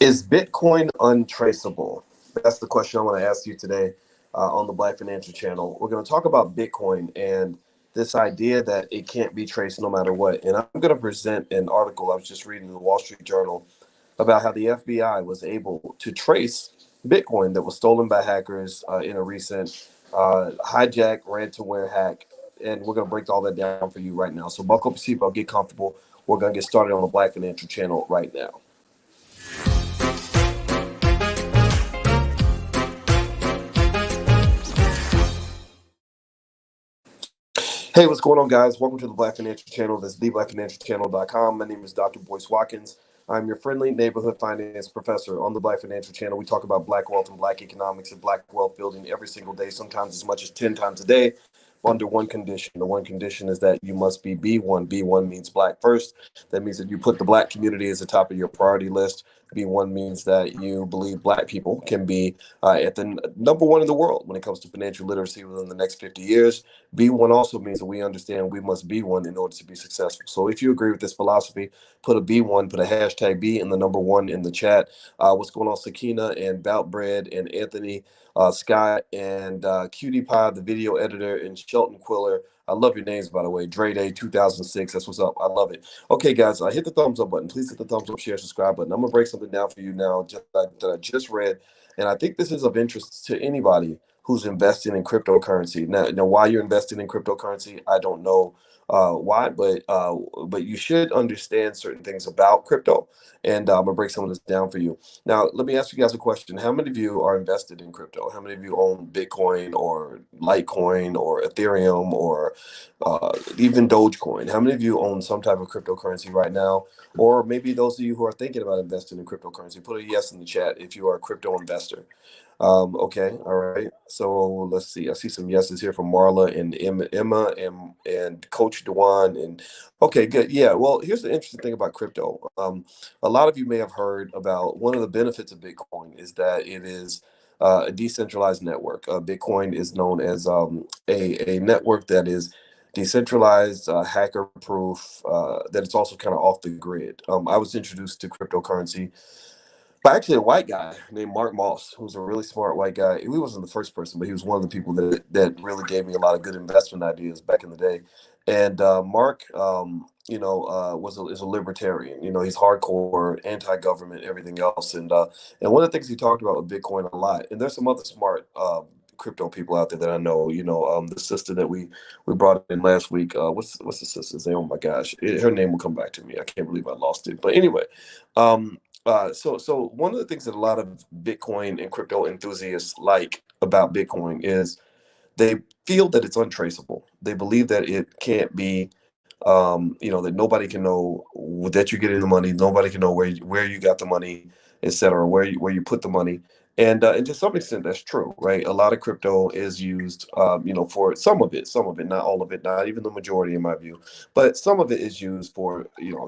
Is Bitcoin untraceable? That's the question I want to ask you today on the Black Financial Channel. We're going to talk about Bitcoin and this idea that it can't be traced no matter what. And I'm going to present an article I was just reading in the Wall Street Journal about how the FBI was able to trace Bitcoin that was stolen by hackers in a recent hijack ransomware hack. And we're going to break all that down for you right now. So buckle up your seatbelt, get comfortable. We're going to get started on the Black Financial Channel right now. Hey, what's going on, guys? Welcome to the Black Financial Channel. That's theblackfinancialchannel.com. My name is Dr. Boyce Watkins. I'm your friendly neighborhood finance professor on the Black Financial Channel. We talk about black wealth and black economics and black wealth building every single day, sometimes as much as 10 times a day, under one condition. The one condition is that you must be B1. B1 means black first. That means that you put the black community as the top of your priority list. B1 means that you believe black people can be at the number one in the world when it comes to financial literacy within the next 50 years. B1 also means that we understand we must be one in order to be successful. So if you agree with this philosophy, put a B1, put a hashtag B and the number one in the chat. What's going on, Sakina and Boutbread and Anthony, Scott and Cutie Pie, the video editor, and Shelton Quiller. I love your names, by the way. Dre Day 2006. That's what's up. I love it. Okay, guys, hit the thumbs up button. Please hit the thumbs up, share, subscribe button. I'm going to break something down for you now that I just read. And I think this is of interest to anybody who's investing in cryptocurrency. Now, why you're investing in cryptocurrency, I don't know why, but you should understand certain things about crypto. And I'm gonna break some of this down for you. Now, let me ask you guys a question. How many of you are invested in crypto? How many of you own Bitcoin or Litecoin or Ethereum or even Dogecoin? How many of you own some type of cryptocurrency right now? Or maybe those of you who are thinking about investing in cryptocurrency, put a yes in the chat if you are a crypto investor. Okay, all right. So let's see. I see some yeses here from Marla and Emma and Coach Dewan. And okay, good. Yeah. Well, here's the interesting thing about crypto. A lot of you may have heard about one of the benefits of Bitcoin is that it is a decentralized network. Bitcoin is known as a network that is decentralized, hacker proof, that it's also kind of off the grid. I was introduced to cryptocurrency but actually, a white guy named Mark Moss, who's a really smart white guy. He wasn't the first person, but he was one of the people that really gave me a lot of good investment ideas back in the day. And Mark, is a libertarian. You know, he's hardcore, anti-government, everything else. And one of the things he talked about with Bitcoin a lot. And there's some other smart crypto people out there that I know. The sister that we brought in last week. What's the sister's name? Oh my gosh, her name will come back to me. I can't believe I lost it. But anyway. So one of the things that a lot of Bitcoin and crypto enthusiasts like about Bitcoin is they feel that it's untraceable. They believe that it can't be, that nobody can know that you're getting the money. Nobody can know where you got the money, et cetera, where you put the money. And to some extent, that's true, right? A lot of crypto is used, for some of it, not all of it, not even the majority in my view, but some of it is used for,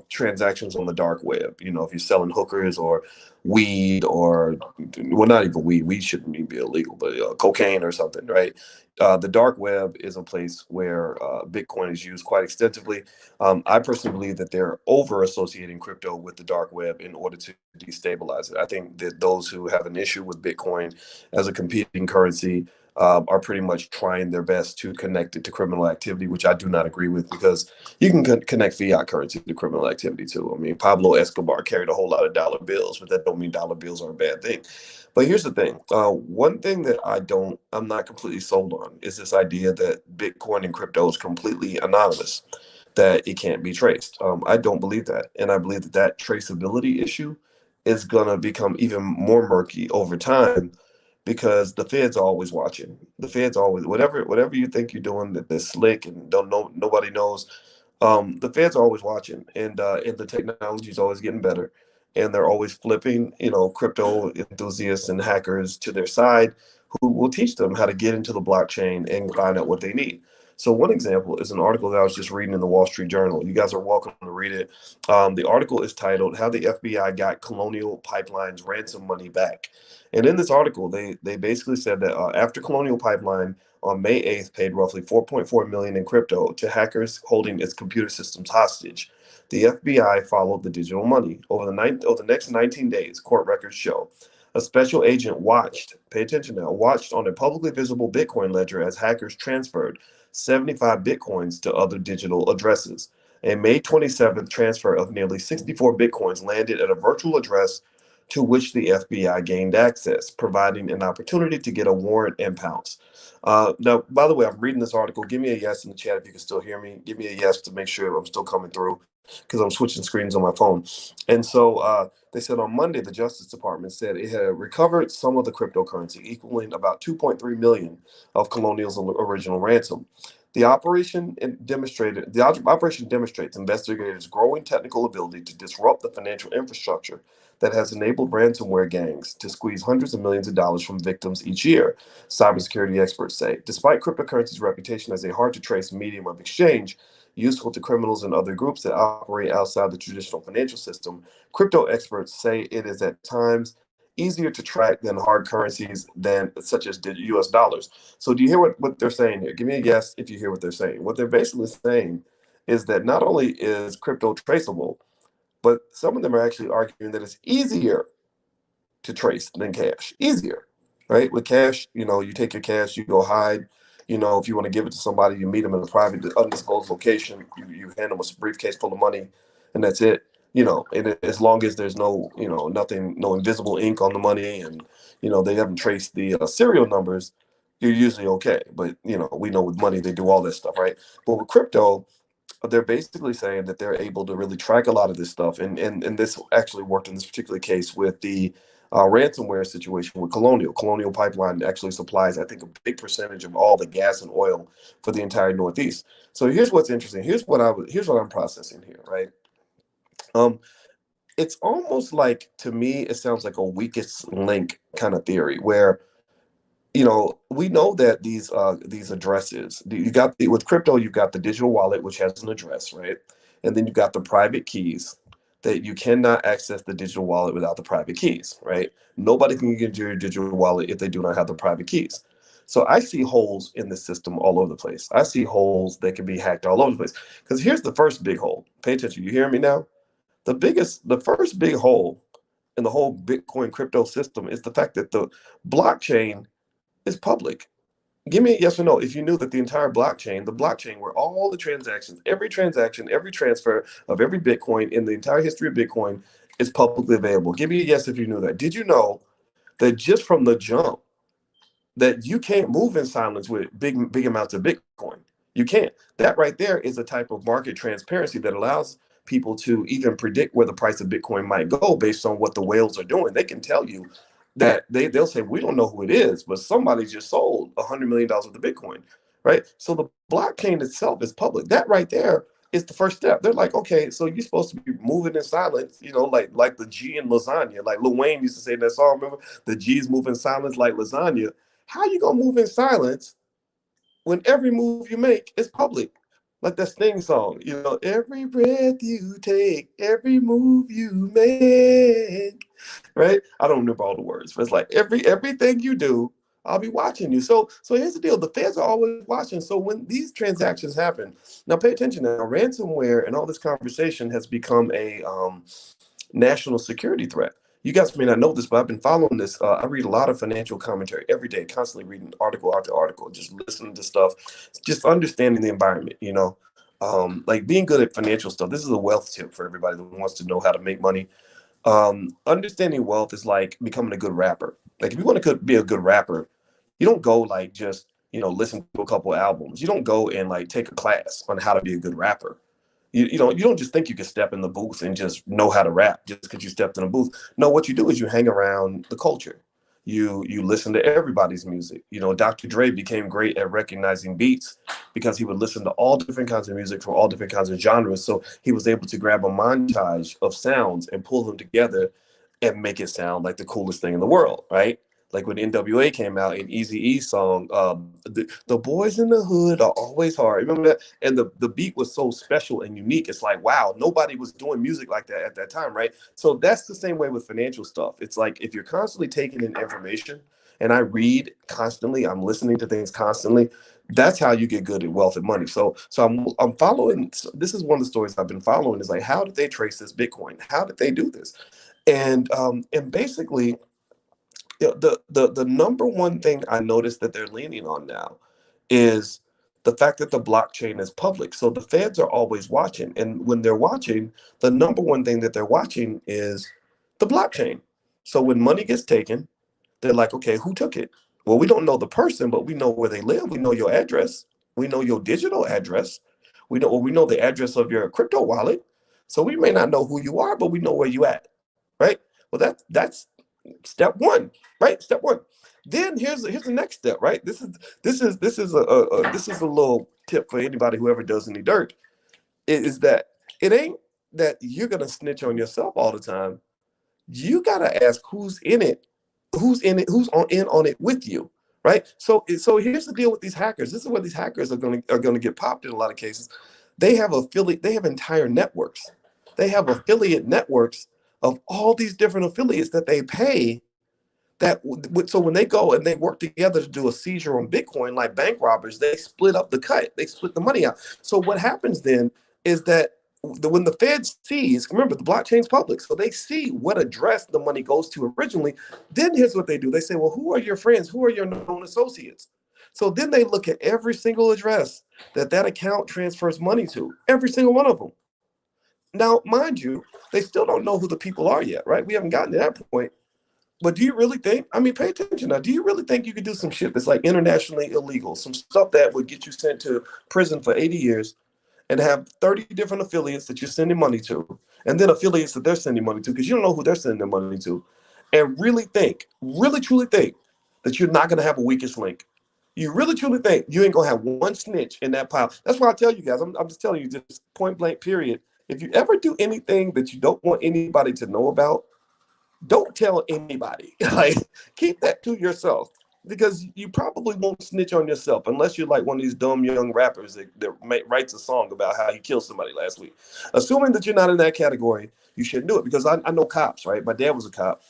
transactions on the dark web. If you're selling hookers or weed or, well, not even weed. Weed shouldn't even be illegal, but cocaine or something, right? The dark web is a place where Bitcoin is used quite extensively. I personally believe that they're over associating crypto with the dark web in order to destabilize it. I think that those who have an issue with Bitcoin as a competing currency are pretty much trying their best to connect it to criminal activity, which I do not agree with because you can connect fiat currency to criminal activity too. I mean, Pablo Escobar carried a whole lot of dollar bills, but that don't mean dollar bills are a bad thing. But here's the thing. One thing that I'm not completely sold on is this idea that Bitcoin and crypto is completely anonymous, that it can't be traced. I don't believe that. And I believe that that traceability issue is going to become even more murky over time because the feds are always watching. The feds always, whatever you think you're doing that's slick and don't know, nobody knows. The feds are always watching, and the technology is always getting better, and they're always flipping, crypto enthusiasts and hackers to their side, who will teach them how to get into the blockchain and find out what they need. So one example is an article that I was just reading in the Wall Street Journal. You guys are welcome to read it. The article is titled "How the FBI Got Colonial Pipeline's Ransom Money Back," and in this article, they basically said that after Colonial Pipeline on May 8th paid roughly 4.4 million in crypto to hackers holding its computer systems hostage. The FBI followed the digital money. Over the next 19 days, court records show, a special agent watched, pay attention now, watched on a publicly visible Bitcoin ledger as hackers transferred 75 Bitcoins to other digital addresses. A May 27th transfer of nearly 64 Bitcoins landed at a virtual address to which the FBI gained access, providing an opportunity to get a warrant and pounce. Now, by the way, I'm reading this article. Give me a yes in the chat if you can still hear me. Give me a yes to make sure I'm still coming through because I'm switching screens on my phone. And so they said on Monday, the Justice Department said it had recovered some of the cryptocurrency, equaling about 2.3 million of Colonial's original ransom. The operation demonstrates investigators' growing technical ability to disrupt the financial infrastructure that has enabled ransomware gangs to squeeze hundreds of millions of dollars from victims each year, cybersecurity experts say. Despite cryptocurrency's reputation as a hard to trace medium of exchange, useful to criminals and other groups that operate outside the traditional financial system, crypto experts say it is at times easier to track than hard currencies than such as the US dollars. So do you hear what they're saying here? Give me a yes if you hear what they're saying. What they're basically saying is that not only is crypto traceable, but some of them are actually arguing that it's easier to trace than cash. Easier, right? With cash, you take your cash, you go hide. If you want to give it to somebody, you meet them in a private, undisclosed location. You hand them a briefcase full of money, and that's it. And as long as there's no, nothing, no invisible ink on the money, and they haven't traced the serial numbers, you're usually okay. But we know with money they do all this stuff, right? But with crypto, they're basically saying that they're able to really track a lot of this stuff, and this actually worked in this particular case with the ransomware situation with Colonial Pipeline actually supplies, I think, a big percentage of all the gas and oil for the entire Northeast. So here's what's interesting. Here's what I'm processing here, right? um it's almost like, to me, it sounds like a weakest link kind of theory where we know that these addresses, with crypto, you've got the digital wallet, which has an address, right? And then you've got the private keys that you cannot access the digital wallet without the private keys, right? Nobody can get your digital wallet if they do not have the private keys. So I see holes in the system all over the place. I see holes that can be hacked all over the place. Because here's the first big hole. Pay attention. You hear me now? The first big hole in the whole Bitcoin crypto system is the fact that the blockchain is public. Give me a yes or no if you knew that the blockchain where all the transactions, every transaction, every transfer of every Bitcoin in the entire history of Bitcoin is publicly available. Give me a yes if you knew that. Did you know that just from the jump, that you can't move in silence with big amounts of Bitcoin? You can't. That right there is a type of market transparency that allows people to even predict where the price of Bitcoin might go based on what the whales are doing. They can tell you that they'll say, we don't know who it is, but somebody just sold $100 million worth of Bitcoin, right? So the blockchain itself is public. That right there is the first step. They're like, okay, so you're supposed to be moving in silence, like the G in lasagna. Like Lil Wayne used to say in that song, remember? The G's move in silence like lasagna. How you gonna move in silence when every move you make is public? Like that Sting song, every breath you take, every move you make, right? I don't remember all the words, but it's like everything you do, I'll be watching you. So here's the deal: the feds are always watching. So when these transactions happen, now pay attention. Now, ransomware and all this conversation has become a national security threat. You guys may not know this, but I've been following this. I read a lot of financial commentary every day, constantly reading article after article, just listening to stuff, just understanding the environment, like being good at financial stuff. This is a wealth tip for everybody that wants to know how to make money. Understanding wealth is like becoming a good rapper. Like if you want to be a good rapper, you don't go like just, listen to a couple albums. You don't go and like take a class on how to be a good rapper. You don't just think you can step in the booth and just know how to rap just because you stepped in a booth. No, what you do is you hang around the culture. You listen to everybody's music. Dr. Dre became great at recognizing beats because he would listen to all different kinds of music from all different kinds of genres. So he was able to grab a montage of sounds and pull them together and make it sound like the coolest thing in the world, right? Like when NWA came out, in Eazy-E's song, the boys in the hood are always hard. Remember that? And the beat was so special and unique. It's like, wow, nobody was doing music like that at that time, right? So that's the same way with financial stuff. It's like if you're constantly taking in information, and I read constantly, I'm listening to things constantly. That's how you get good at wealth and money. So I'm following. So this is one of the stories I've been following. Is like, how did they trace this Bitcoin? How did they do this? And basically, the number one thing I noticed that they're leaning on now is the fact that the blockchain is public. So the feds are always watching, and when they're watching, the number one thing that they're watching is the blockchain. So when money gets taken, they're like, okay, who took it? Well, we don't know the person, but we know where they live. We know your address. We know your digital address. We know the address of your crypto wallet. So we may not know who you are, but we know where you at, right? Well, that's step one, right? Step one. Then here's the next step, right? This is a little tip for anybody who ever does any dirt. Is that it ain't that you're gonna snitch on yourself all the time. You gotta ask who's on in on it with you, right? So here's the deal with these hackers. This is where these hackers are gonna get popped in a lot of cases. They have entire networks. They have affiliate networks of all these different affiliates that they pay so when they go and they work together to do a seizure on Bitcoin, like bank robbers, they split up the cut, they split the money out. So what happens then is that when the Fed sees, remember the blockchain's public, so they see what address the money goes to originally. Then here's what they do: they say, well, who are your friends? Who are your known associates? So then they look at every single address that account transfers money to, every single one of them. Now, mind you, they still don't know who the people are yet, right? We haven't gotten to that point. But do you really think, I mean, pay attention now, do you really think you could do some shit that's like internationally illegal, some stuff that would get you sent to prison for 80 years and have 30 different affiliates that you're sending money to, and then affiliates that they're sending money to because you don't know who they're sending their money to, and really truly think that you're not going to have a weakest link? You really truly think you ain't going to have one snitch in that pile? That's why I tell you guys, I'm just telling you, just point blank, period. If you ever do anything that you don't want anybody to know about, don't tell anybody. Like, keep that to yourself because you probably won't snitch on yourself unless you're like one of these dumb young rappers that writes a song about how he killed somebody last week. Assuming that you're not in that category, you shouldn't do it because I know cops, right? My dad was a cop.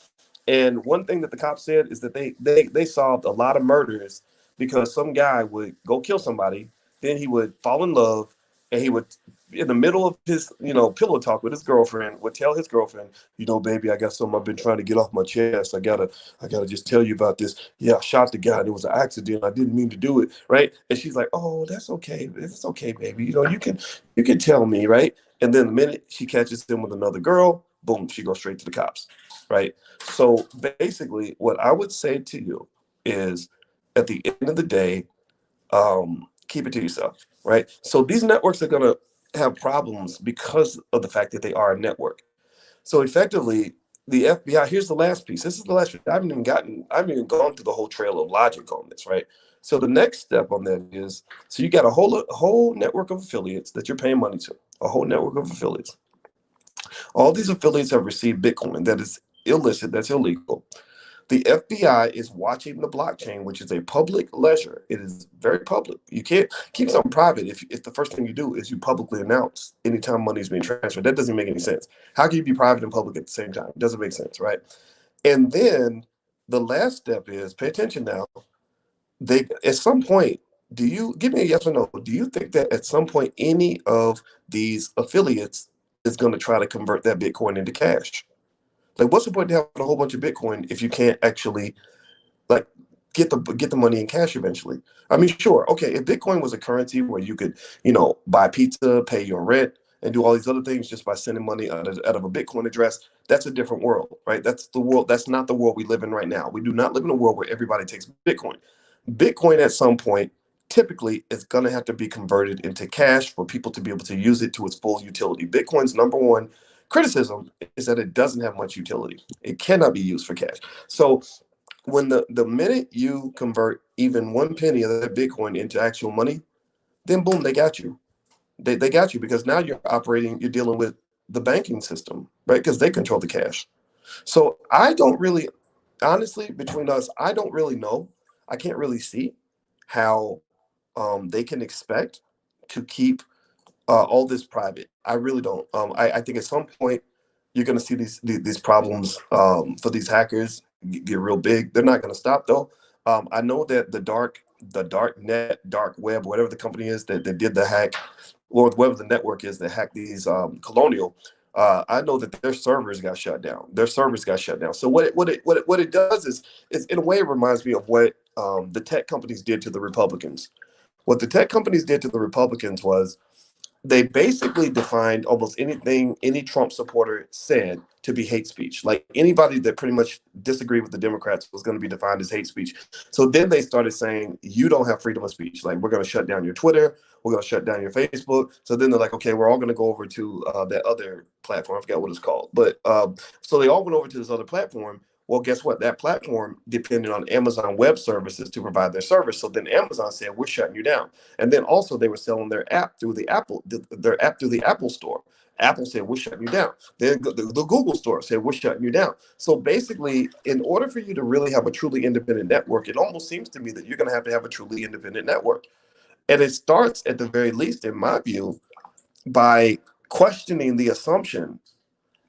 And one thing that the cops said is that they solved a lot of murders because some guy would go kill somebody, then he would fall in love, and he would, in the middle of his pillow talk with his girlfriend, would tell his girlfriend, baby, I got something I've been trying to get off my chest. I gotta just tell you about this. Yeah, I shot the guy. And it was an accident. I didn't mean to do it, right? And she's like, oh, that's okay. It's okay, baby. You can tell me, right? And then the minute she catches him with another girl, boom, she goes straight to the cops, right? So basically, what I would say to you is, at the end of the day, keep it to yourself, right? So these networks are going to have problems because of the fact that they are a network. So effectively, the FBI. Here's the last piece. This is the last piece. I haven't even gone through the whole trail of logic on this, right? So the next step on that is, so you got a whole network of affiliates that you're paying money to, a whole network of affiliates. All these affiliates have received Bitcoin that is illicit, that's illegal. The FBI is watching the blockchain, which is a public ledger. It is very public. You can't keep something private if the first thing you do is you publicly announce anytime money is being transferred. That doesn't make any sense. How can you be private and public at the same time? It doesn't make sense, right? And then the last step is, pay attention now. They at some point, do you give me a yes or no? Do you think that at some point any of these affiliates is going to try to convert that Bitcoin into cash? Like, what's the point of having a whole bunch of Bitcoin if you can't actually like get the money in cash eventually? I mean, sure, okay, if Bitcoin was a currency where you could, buy pizza, pay your rent, and do all these other things just by sending money out of a Bitcoin address, that's a different world, right? That's the world. That's not the world we live in right now. We do not live in a world where everybody takes Bitcoin. Bitcoin at some point typically is going to have to be converted into cash for people to be able to use it to its full utility. Bitcoin's number one criticism is that it doesn't have much utility. It cannot be used for cash. So when the minute you convert even one penny of that Bitcoin into actual money, then boom, they got you. They got you because now you're dealing with the banking system, right? Because they control the cash. So I don't really, honestly, between us, I don't really know. I can't really see how they can expect to keep all this private. I really don't. I think at some point you're going to see these problems for these hackers get real big. They're not going to stop though. I know that the dark net, dark web, whatever the company is that did the hack, or whatever the network is that hacked these Colonial. I know that their servers got shut down. Their servers got shut down. So what it does is in a way it reminds me of what the tech companies did to the Republicans. What the tech companies did to the Republicans was they basically defined almost anything any Trump supporter said to be hate speech. Like anybody that pretty much disagreed with the Democrats was going to be defined as hate speech. So then they started saying, you don't have freedom of speech. Like, we're going to shut down your Twitter. We're going to shut down your Facebook. So then they're like, okay, we're all going to go over to that other platform. I forgot what it's called. But so they all went over to this other platform. Well, guess what? That platform depended on Amazon Web Services to provide their service. So then Amazon said, we're shutting you down. And then also they were selling their app through their app through the Apple store. Apple said, we're shutting you down. Then the Google store said, we're shutting you down. So basically, in order for you to really have a truly independent network, it almost seems to me that you're going to have a truly independent network. And it starts, at the very least, in my view, by questioning the assumption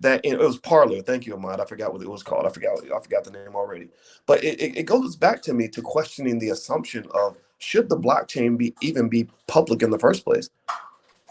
that it was Parler. Thank you, Ahmad. I forgot what it was called. I forgot the name already. But it goes back to me to questioning the assumption of, should the blockchain even be public in the first place?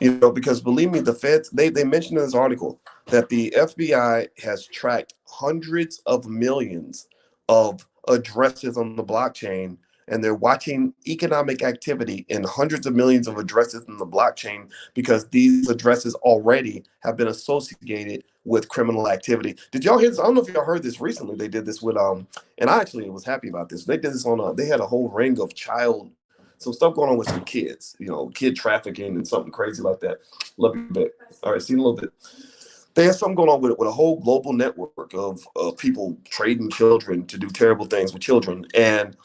Because believe me, the feds, they mentioned in this article that the FBI has tracked hundreds of millions of addresses on the blockchain, and they're watching economic activity in hundreds of millions of addresses in the blockchain because these addresses already have been associated with criminal activity. Did y'all hear this? I don't know if y'all heard this recently. They did this with and I actually was happy about this. They did this on they had a whole ring of some stuff going on with some kids, kid trafficking and something crazy like that. Love you a bit. All right, see you in a little bit. They had something going on with a whole global network of people trading children to do terrible things with children. And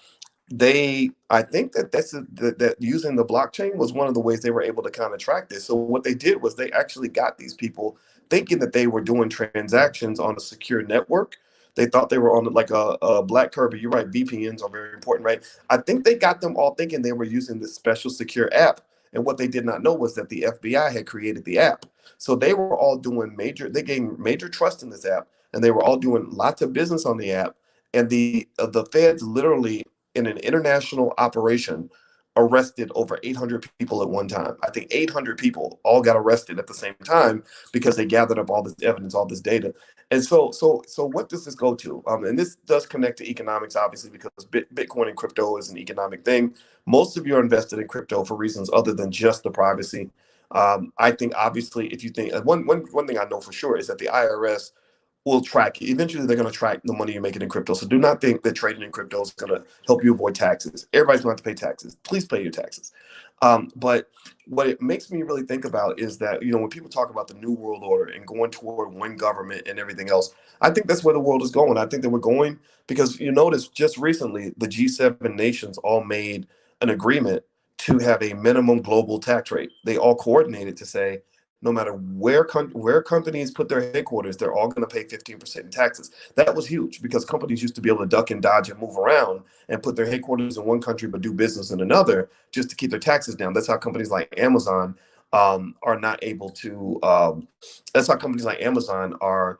I think that using the blockchain was one of the ways they were able to kind of track this. So what they did was they actually got these people thinking that they were doing transactions on a secure network. They thought they were on like a Black Kirby. You're right. VPNs are very important, right? I think they got them all thinking they were using this special secure app. And what they did not know was that the FBI had created the app. So they were all doing they gained major trust in this app, and they were all doing lots of business on the app. And the feds literally, in an international operation, arrested over 800 people at one time. I think 800 people all got arrested at the same time because they gathered up all this evidence, all this data. And so what does this go to? And this does connect to economics, obviously, because Bitcoin and crypto is an economic thing. Most of you are invested in crypto for reasons other than just the privacy. I think, obviously, if you think one thing I know for sure is that the IRS will track you. Eventually, they're going to track the money you're making in crypto. So do not think that trading in crypto is going to help you avoid taxes. Everybody's going to have to pay taxes. Please pay your taxes. But what it makes me really think about is that, when people talk about the new world order and going toward one government and everything else, I think that's where the world is going. I think that we're going because you notice just recently, the G7 nations all made an agreement to have a minimum global tax rate. They all coordinated to say, no matter where companies put their headquarters, they're all going to pay 15% in taxes. That was huge because companies used to be able to duck and dodge and move around and put their headquarters in one country but do business in another just to keep their taxes down. That's how companies like Amazon are not able to. That's how companies like Amazon are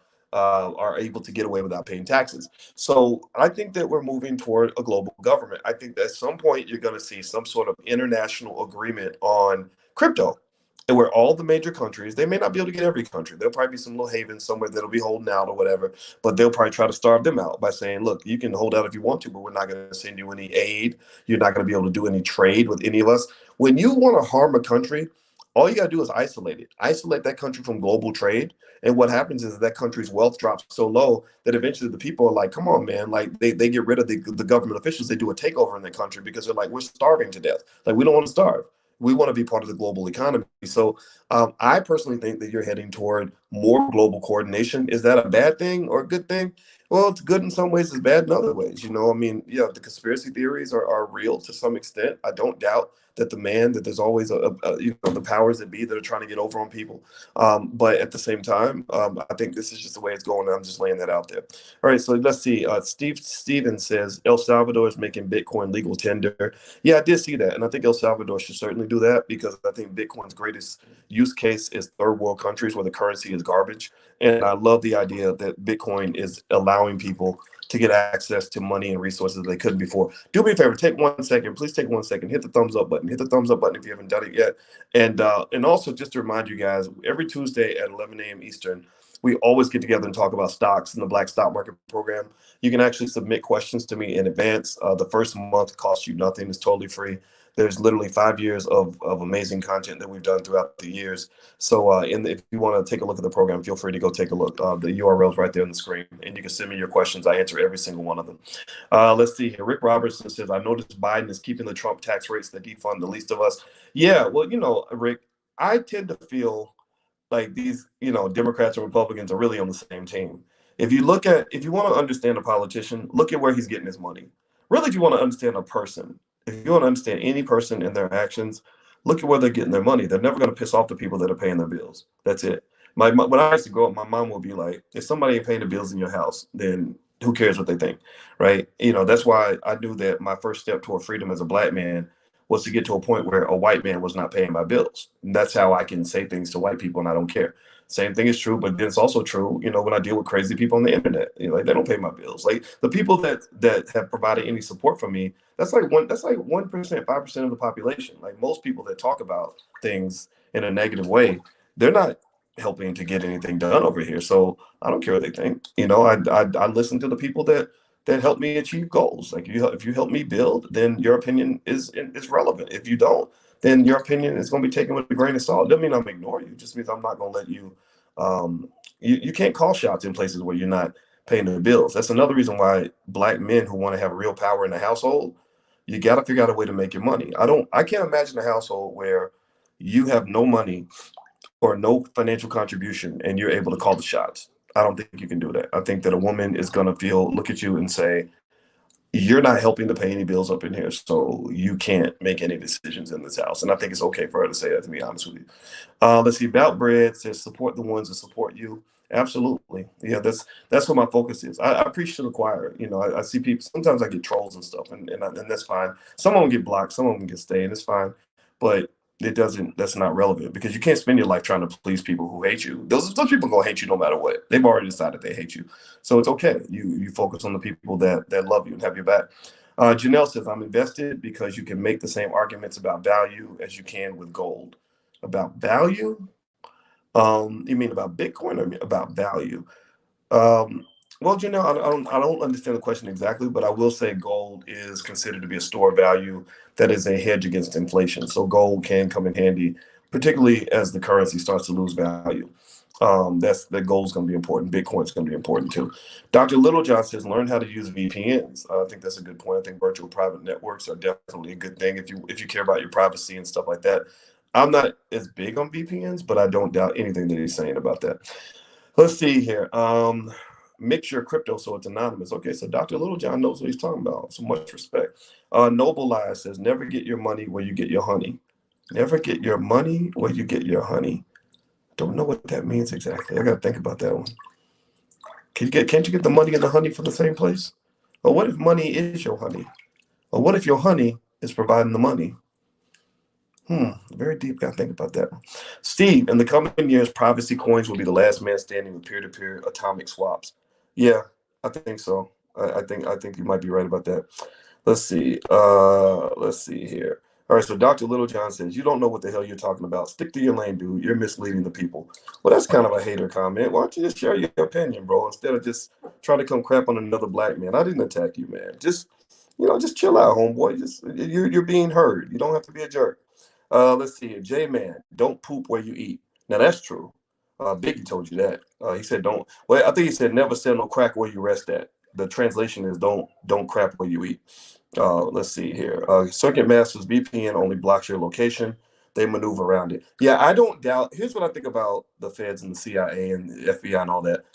able to get away without paying taxes. So I think that we're moving toward a global government. I think that at some point you're going to see some sort of international agreement on crypto, and where all the major countries, they may not be able to get every country. There'll probably be some little havens somewhere that'll be holding out or whatever, but they'll probably try to starve them out by saying, look, you can hold out if you want to, but we're not going to send you any aid. You're not going to be able to do any trade with any of us. When you want to harm a country, all you got to do is isolate it. Isolate that country from global trade. And what happens is that country's wealth drops so low that eventually the people are like, come on, man. Like they get rid of the government officials. They do a takeover in the country because they're like, we're starving to death. Like, we don't want to starve. We want to be part of the global economy. So I personally think that you're heading toward more global coordination. Is that a bad thing or a good thing? Well, it's good in some ways, it's bad in other ways. I mean, yeah, the conspiracy theories are real to some extent. I don't doubt that there's always the powers that be that are trying to get over on people. But at the same time, I think this is just the way it's going. And I'm just laying that out there. All right, so let's see. Steven says El Salvador is making Bitcoin legal tender. Yeah, I did see that, and I think El Salvador should certainly do that because I think Bitcoin's greatest use case is third world countries where the currency is garbage, And I love the idea that Bitcoin is allowing people to get access to money and resources they couldn't before. Do me a favor, take 1 second. Please take 1 second. Hit the thumbs up button. Hit the thumbs up button if you haven't done it yet. And also just to remind you guys, every Tuesday at 11 a.m. Eastern, we always get together and talk about stocks in the Black Stock Market Program. You can actually submit questions to me in advance. The first month costs you nothing. It's totally free. There's literally 5 years of amazing content that we've done throughout the years. So if you want to take a look at the program, feel free to go take a look. The URL's right there on the screen, and you can send me your questions. I answer every single one of them. Let's see here. Rick Robertson says, I noticed Biden is keeping the Trump tax rates that defund the least of us. Yeah, well, Rick, I tend to feel like these, Democrats and Republicans are really on the same team. If you want to understand a politician, look at where he's getting his money. Really, if you want to understand a person, if you want to understand any person and their actions, look at where they're getting their money. They're never going to piss off the people that are paying their bills. That's it. When I used to grow up, my mom would be like, if somebody ain't paying the bills in your house, then who cares what they think, right? That's why I knew that my first step toward freedom as a black man was to get to a point where a white man was not paying my bills. And that's how I can say things to white people and I don't care. Same thing is true, but then it's also true, when I deal with crazy people on the internet, like they don't pay my bills. Like the people that have provided any support for me, that's like 1%, 5% of the population. Like most people that talk about things in a negative way, they're not helping to get anything done over here. So I don't care what they think. I listen to the people that help me achieve goals. Like if you help me build, then your opinion is relevant. If you don't, then your opinion is going to be taken with a grain of salt. It doesn't mean I'm ignore you. It just means I'm not going to let you. You can't call shots in places where you're not paying the bills. That's another reason why black men who want to have real power in the household, you got to figure out a way to make your money. I can't imagine a household where you have no money or no financial contribution and you're able to call the shots. I don't think you can do that. I think that a woman is going to look at you and say, you're not helping to pay any bills up in here, so you can't make any decisions in this house. And I think it's okay for her to say that, to be honest with you. Let's see. About Bread says, support the ones that support you. Absolutely. Yeah, that's what my focus is. I preach to the choir. I see people. Sometimes I get trolls and stuff, and that's fine. Some of them get blocked. Some of them get stayed. It's fine, but it doesn't. That's not relevant because you can't spend your life trying to please people who hate you. Those people gonna hate you no matter what. They've already decided they hate you, so it's okay. You focus on the people that love you and have your back. Janelle says, I'm invested because you can make the same arguments about value as you can with gold. About value? You mean about Bitcoin or about value? Um, well, I don't understand the question exactly, but I will say gold is considered to be a store of value that is a hedge against inflation. So gold can come in handy, particularly as the currency starts to lose value. That gold's going to be important. Bitcoin's going to be important too. Dr. Littlejohn says, learn how to use VPNs. I think that's a good point. I think virtual private networks are definitely a good thing if you care about your privacy and stuff like that. I'm not as big on VPNs, but I don't doubt anything that he's saying about that. Let's see here. Mix your crypto so it's anonymous. Okay, so Dr. Littlejohn knows what he's talking about. So much respect. Noble Lies says, never get your money where you get your honey. Never get your money where you get your honey. Don't know what that means exactly. I gotta think about that one. Can't you get the money and the honey from the same place? Or what if money is your honey? Or what if your honey is providing the money? Very deep. Gotta think about that one. Steve, in the coming years, privacy coins will be the last man standing with peer-to-peer atomic swaps. Yeah, I think so. I think you might be right about that. Let's see. Let's see here. All right, so Dr. Littlejohn says, you don't know what the hell you're talking about. Stick to your lane, dude. You're misleading the people. Well, that's kind of a hater comment. Why don't you just share your opinion, bro, instead of just trying to come crap on another black man? I didn't attack you, man. Just chill out, homeboy. You're being heard. You don't have to be a jerk. Let's see here. J-Man, don't poop where you eat. Now, that's true. Biggie told you that. He said, don't. Well, I think he said, never sell no crack where you rest at. The translation is don't crap where you eat. Let's see here. Circuit Masters VPN only blocks your location. They maneuver around it. Yeah, I don't doubt. Here's what I think about the feds and the CIA and the FBI and all that.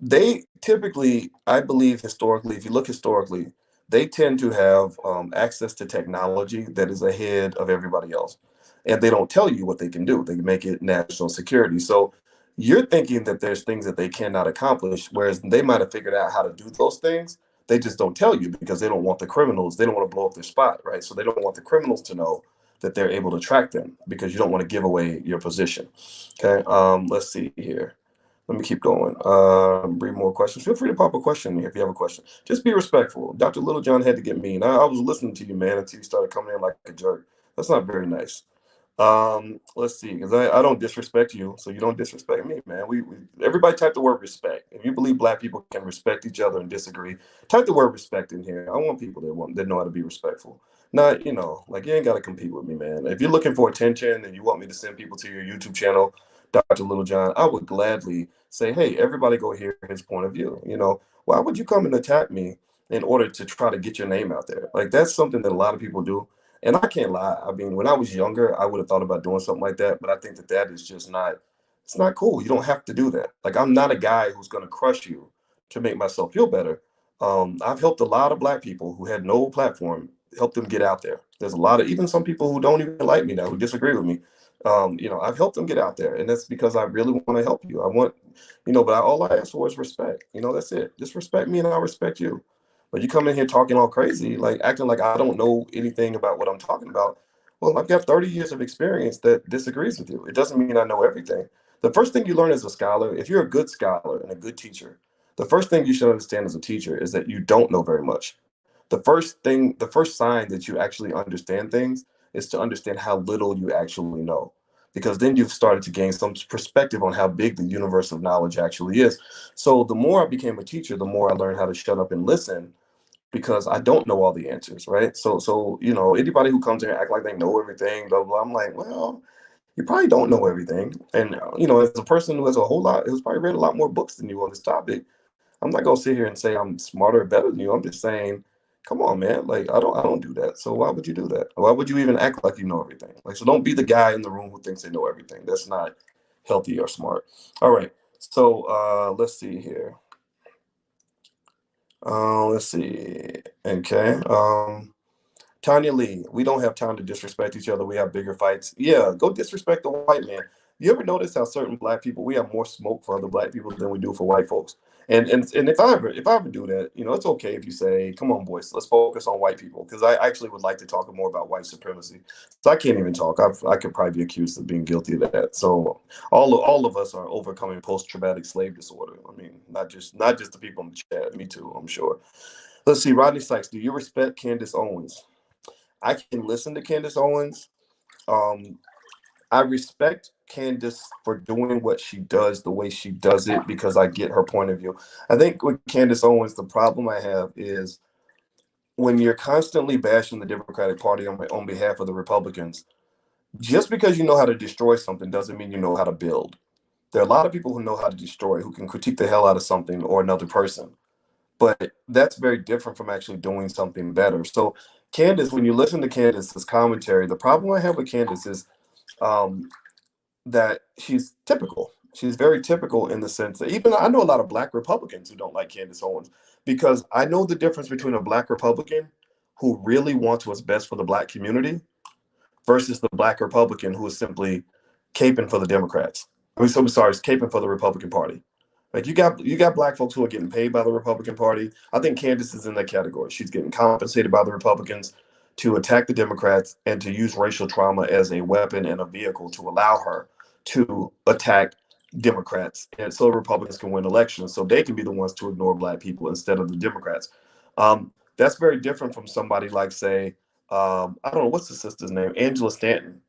They typically, I believe historically, if you look historically, they tend to have access to technology that is ahead of everybody else. And they don't tell you what they can do. They make it national security. So you're thinking that there's things that they cannot accomplish, whereas they might have figured out how to do those things. They just don't tell you because they don't want the criminals. They don't want to blow up their spot, right? So they don't want the criminals to know that they're able to track them because you don't want to give away your position. Okay. Let's see here. Let me keep going. Read more questions. Feel free to pop a question if you have a question. Just be respectful. Dr. Littlejohn had to get mean. I was listening to you, man, until you started coming in like a jerk. That's not very nice. Let's see, because I don't disrespect you, so you don't disrespect me, man. We everybody type the word respect. If you believe black people can respect each other and disagree, type the word respect in here. I want people that know how to be respectful. Not, like you ain't gotta compete with me, man. If you're looking for attention and you want me to send people to your YouTube channel, Dr. Littlejohn, I would gladly say, hey, everybody go hear his point of view. Why would you come and attack me in order to try to get your name out there? Like that's something that a lot of people do. And I can't lie. I mean, when I was younger, I would have thought about doing something like that, but I think that is just not, it's not cool. You don't have to do that. Like, I'm not a guy who's going to crush you to make myself feel better. I've helped a lot of black people who had no platform, help them get out there. There's a lot of, even some people who don't even like me now, who disagree with me. I've helped them get out there. And that's because I really want to help you. I want, but all I ask for is respect. That's it. Just respect me and I'll respect you. But you come in here talking all crazy, like acting like I don't know anything about what I'm talking about. Well, I've got 30 years of experience that disagrees with you. It doesn't mean I know everything. The first thing you learn as a scholar, if you're a good scholar and a good teacher, the first thing you should understand as a teacher is that you don't know very much. The first sign that you actually understand things is to understand how little you actually know. Because then you've started to gain some perspective on how big the universe of knowledge actually is. So the more I became a teacher, the more I learned how to shut up and listen because I don't know all the answers, right? So anybody who comes here and act like they know everything, blah blah, I'm like, well, you probably don't know everything. And as a person who has a whole lot, who's probably read a lot more books than you on this topic, I'm not gonna sit here and say I'm smarter or better than you. I'm just saying, come on, man. Like I don't do that. So why would you do that? Why would you even act like you know everything? Like, so don't be the guy in the room who thinks they know everything. That's not healthy or smart. All right. So let's see here. Let's see. Okay. Tanya Lee, we don't have time to disrespect each other. We have bigger fights. Yeah, go disrespect the white man. You ever notice how certain black people, we have more smoke for other black people than we do for white folks? And if I ever do that, it's okay if you say, "Come on, boys, let's focus on white people," because I actually would like to talk more about white supremacy. So I can't even talk. I could probably be accused of being guilty of that. So all of us are overcoming post-traumatic slave disorder. I mean, not just the people in the chat. Me too, I'm sure. Let's see, Rodney Sykes. Do you respect Candace Owens? I can listen to Candace Owens. Um, I respect Candace for doing what she does the way she does it because I get her point of view. I think with Candace Owens, the problem I have is when you're constantly bashing the Democratic Party on behalf of the Republicans, just because you know how to destroy something doesn't mean you know how to build. There are a lot of people who know how to destroy, who can critique the hell out of something or another person. But that's very different from actually doing something better. So Candace, when you listen to Candace's commentary, the problem I have with Candace is um, that she's typical. She's very typical in the sense that even I know a lot of black Republicans who don't like Candace Owens because I know the difference between a black Republican who really wants what's best for the black community versus the black Republican who is simply caping for the Democrats. I mean, so I'm sorry, it's caping for the Republican Party. Like you got black folks who are getting paid by the Republican Party. I think Candace is in that category. She's getting compensated by the Republicans to attack the Democrats and to use racial trauma as a weapon and a vehicle to allow her to attack Democrats, and so Republicans can win elections, so they can be the ones to ignore black people instead of the Democrats. That's very different from somebody like, say, I don't know what's the sister's name, Angela Stanton.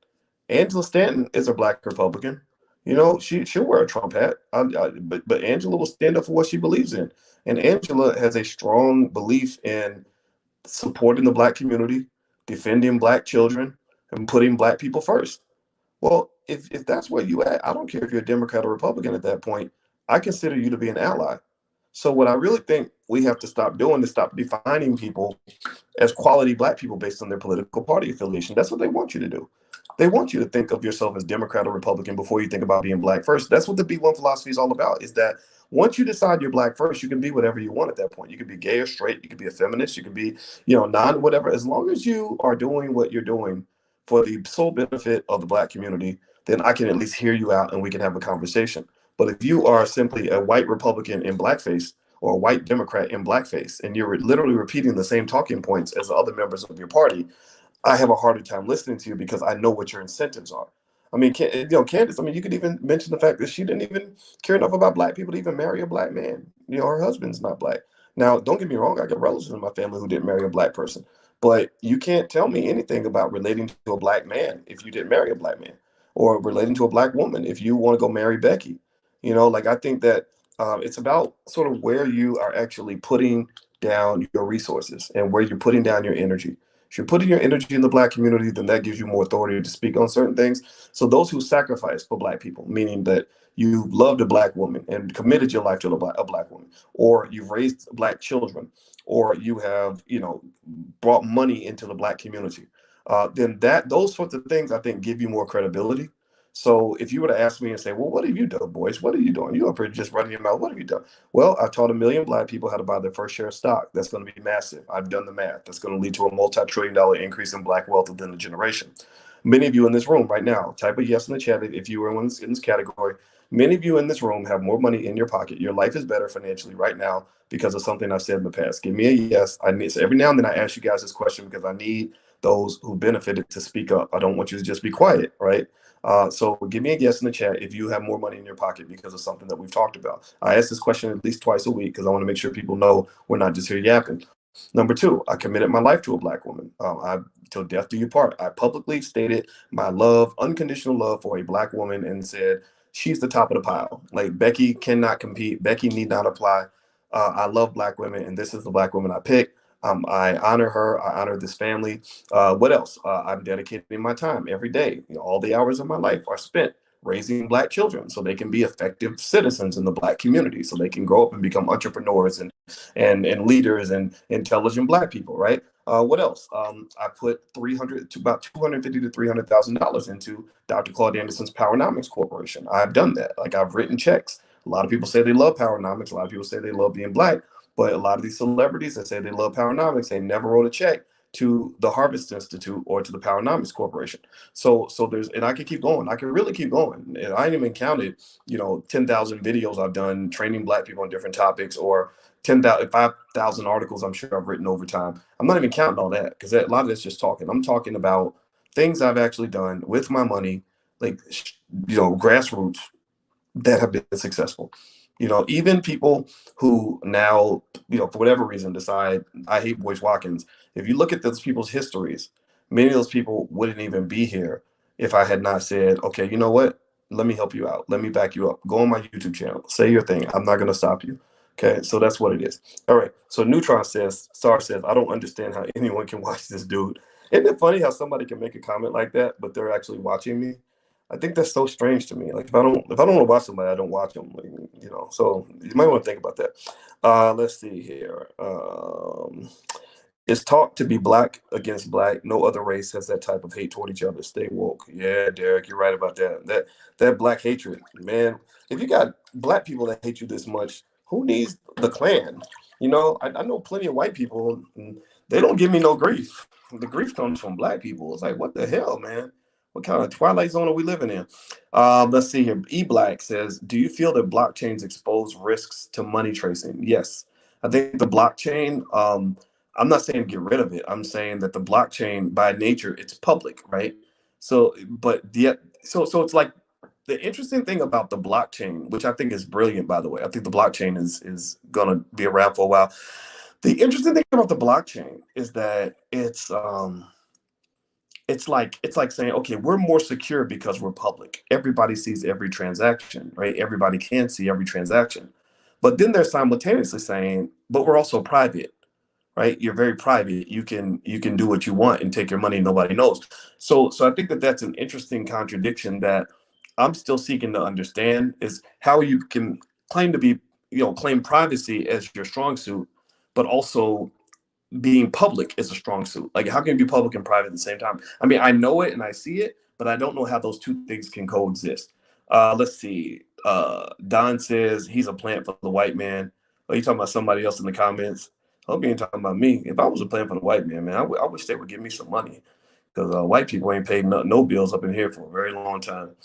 Angela Stanton is a black Republican. She'll wear a Trump hat, but Angela will stand up for what she believes in, and Angela has a strong belief in supporting the black community, defending black children, and putting black people first. Well, if that's where you at, I don't care if you're a Democrat or Republican at that point. I consider you to be an ally. So what I really think we have to stop doing is stop defining people as quality black people based on their political party affiliation. That's what they want you to do. They want you to think of yourself as Democrat or Republican before you think about being black first. That's what the B1 philosophy is all about, is that once you decide you're black first, you can be whatever you want at that point. You can be gay or straight, you can be a feminist, you can be, non whatever. As long as you are doing what you're doing for the sole benefit of the black community, then I can at least hear you out and we can have a conversation. But if you are simply a white Republican in blackface, or a white Democrat in blackface, and you're literally repeating the same talking points as the other members of your party, I have a harder time listening to you because I know what your incentives are. I mean, Candace, I mean, you could even mention the fact that she didn't even care enough about black people to even marry a black man. Her husband's not black. Now, don't get me wrong, I got relatives in my family who didn't marry a black person. But you can't tell me anything about relating to a black man if you didn't marry a black man, or relating to a black woman if you want to go marry Becky. Like I think that it's about sort of where you are actually putting down your resources and where you're putting down your energy. If you're putting your energy in the black community, then that gives you more authority to speak on certain things. So those who sacrifice for black people, meaning that you loved a black woman and committed your life to a black woman, or you've raised black children, or you have, brought money into the black community, then those sorts of things I think give you more credibility. So if you were to ask me and say, well, what have you done, boys? What are you doing? You up here just running your mouth. What have you done? Well, I taught 1 million black people how to buy their first share of stock. That's going to be massive. I've done the math. That's going to lead to a multi-trillion-dollar increase in black wealth within the generation. Many of you in this room right now, type a yes in the chat if you were in this category. Many of you in this room have more money in your pocket. Your life is better financially right now because of something I've said in the past. Give me a yes. So every now and then I ask you guys this question because I need those who benefited to speak up. I don't want you to just be quiet, right? So give me a yes in the chat if you have more money in your pocket because of something that we've talked about. I ask this question at least twice a week because I want to make sure people know we're not just here yapping. Number two, I committed my life to a black woman. Till death do you part. I publicly stated my love, unconditional love for a black woman, and said she's the top of the pile. Like Becky cannot compete. Becky need not apply. I love black women, and this is the black woman I picked. I honor her. I honor this family. What else? I'm dedicating my time every day. All the hours of my life are spent raising black children so they can be effective citizens in the black community, so they can grow up and become entrepreneurs and leaders and intelligent black people, right? What else? I put 300 to about 250 to $300,000 into Dr. Claude Anderson's Powernomics Corporation. I've done that. Like I've written checks. A lot of people say they love Powernomics. A lot of people say they love being black. But a lot of these celebrities that say they love Powernomics, they never wrote a check to the Harvest Institute or to the Powernomics Corporation. So there's, and I can keep going. I can really keep going. And I ain't even counted, 10,000 videos I've done training black people on different topics, or 10,000, 5,000 articles I'm sure I've written over time. I'm not even counting all that because a lot of that's just talking. I'm talking about things I've actually done with my money, like, grassroots, that have been successful. Even people who now, for whatever reason decide I hate Boyce Watkins. If you look at those people's histories, many of those people wouldn't even be here if I had not said, okay, you know what? Let me help you out. Let me back you up. Go on my YouTube channel. Say your thing. I'm not going to stop you. Okay, so that's what it is. All right. So Star says, I don't understand how anyone can watch this dude. Isn't it funny how somebody can make a comment like that, but they're actually watching me? I think that's so strange to me. Like if I don't want to watch somebody, I don't watch them. Like, so you might want to think about that. Let's see here. It's taught to be black against black. No other race has that type of hate toward each other. Stay woke. Yeah, Derek, you're right about that. That black hatred, man. If you got black people that hate you this much, who needs the Klan? I know plenty of white people, and they don't give me no grief. The grief comes from black people. It's like, what the hell, man? What kind of twilight zone are we living in? Let's see here. E-Black says, do you feel that blockchains expose risks to money tracing? Yes. I think the blockchain, I'm not saying get rid of it. I'm saying that the blockchain by nature, it's public, right? So, but yet, so it's like the interesting thing about the blockchain, which I think is brilliant, by the way. I think the blockchain is gonna be around for a while. The interesting thing about the blockchain is that it's like saying, okay, we're more secure because we're public. Everybody sees every transaction, right? Everybody can see every transaction. But then they're simultaneously saying, but we're also private, right? You're very private. You can do what you want and take your money. Nobody knows. So I think that that's an interesting contradiction that I'm still seeking to understand, is how you can claim to be, claim privacy as your strong suit, but also being public is a strong suit. Like, how can you be public and private at the same time? I mean, I know it and I see it, but I don't know how those two things can coexist. Let's see. Don says he's a plant for the white man. Are you talking about somebody else in the comments? I hope you ain't talking about me. If I was a plant for the white man, man, I wish they would give me some money, because white people ain't paid no bills up in here for a very long time.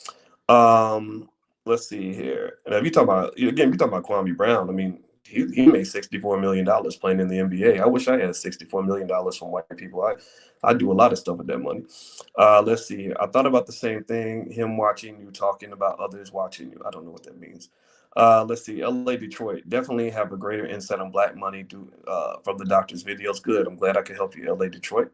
Let's see here. And if you talk about, again, you talking about Kwame Brown, I mean, he made $64 million playing in the NBA. I wish I had $64 million from white people. I do a lot of stuff with that money. Let's see. I thought about the same thing. Him watching you, talking about others watching you. I don't know what that means. Let's see. LA, Detroit. Definitely have a greater insight on black money from the doctor's videos. Good. I'm glad I could help you, LA, Detroit.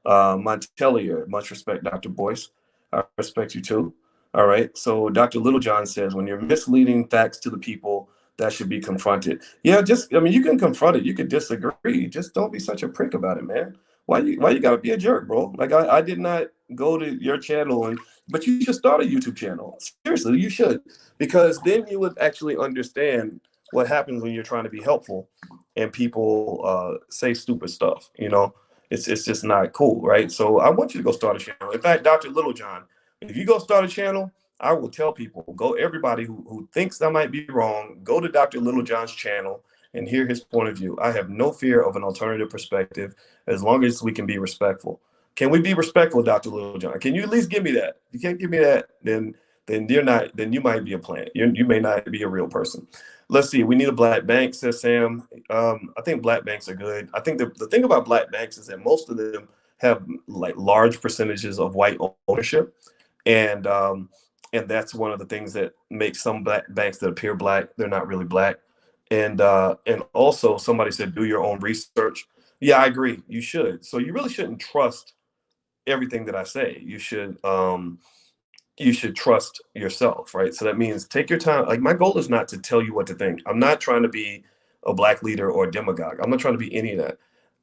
Montelier, much respect, Dr. Boyce. I respect you too. All right. So Dr. Littlejohn says, when you're misleading facts to the people, that should be confronted. Yeah, I mean, you can confront it. You can disagree. Just don't be such a prick about it, man. Why you gotta be a jerk, bro? Like I did not go to your channel but you should start a YouTube channel. Seriously, you should, because then you would actually understand what happens when you're trying to be helpful and people say stupid stuff. It's just not cool, right? So I want you to go start a channel. In fact, Dr. Littlejohn, if you go start a channel, I will tell people, everybody who thinks I might be wrong, go to Dr. Littlejohn's channel and hear his point of view. I have no fear of an alternative perspective as long as we can be respectful. Can we be respectful, Dr. Littlejohn? Can you at least give me that? If you can't give me that, then you're not. Then you might be a plant. You may not be a real person. Let's see. We need a black bank, says Sam. I think black banks are good. I think the thing about black banks is that most of them have like large percentages of white ownership, and that's one of the things that makes some black banks that appear black. They're not really black. And also somebody said, do your own research. Yeah, I agree. You should. So you really shouldn't trust everything that I say. You should trust yourself, right? So that means take your time. Like, my goal is not to tell you what to think. I'm not trying to be a black leader or a demagogue. I'm not trying to be any of that.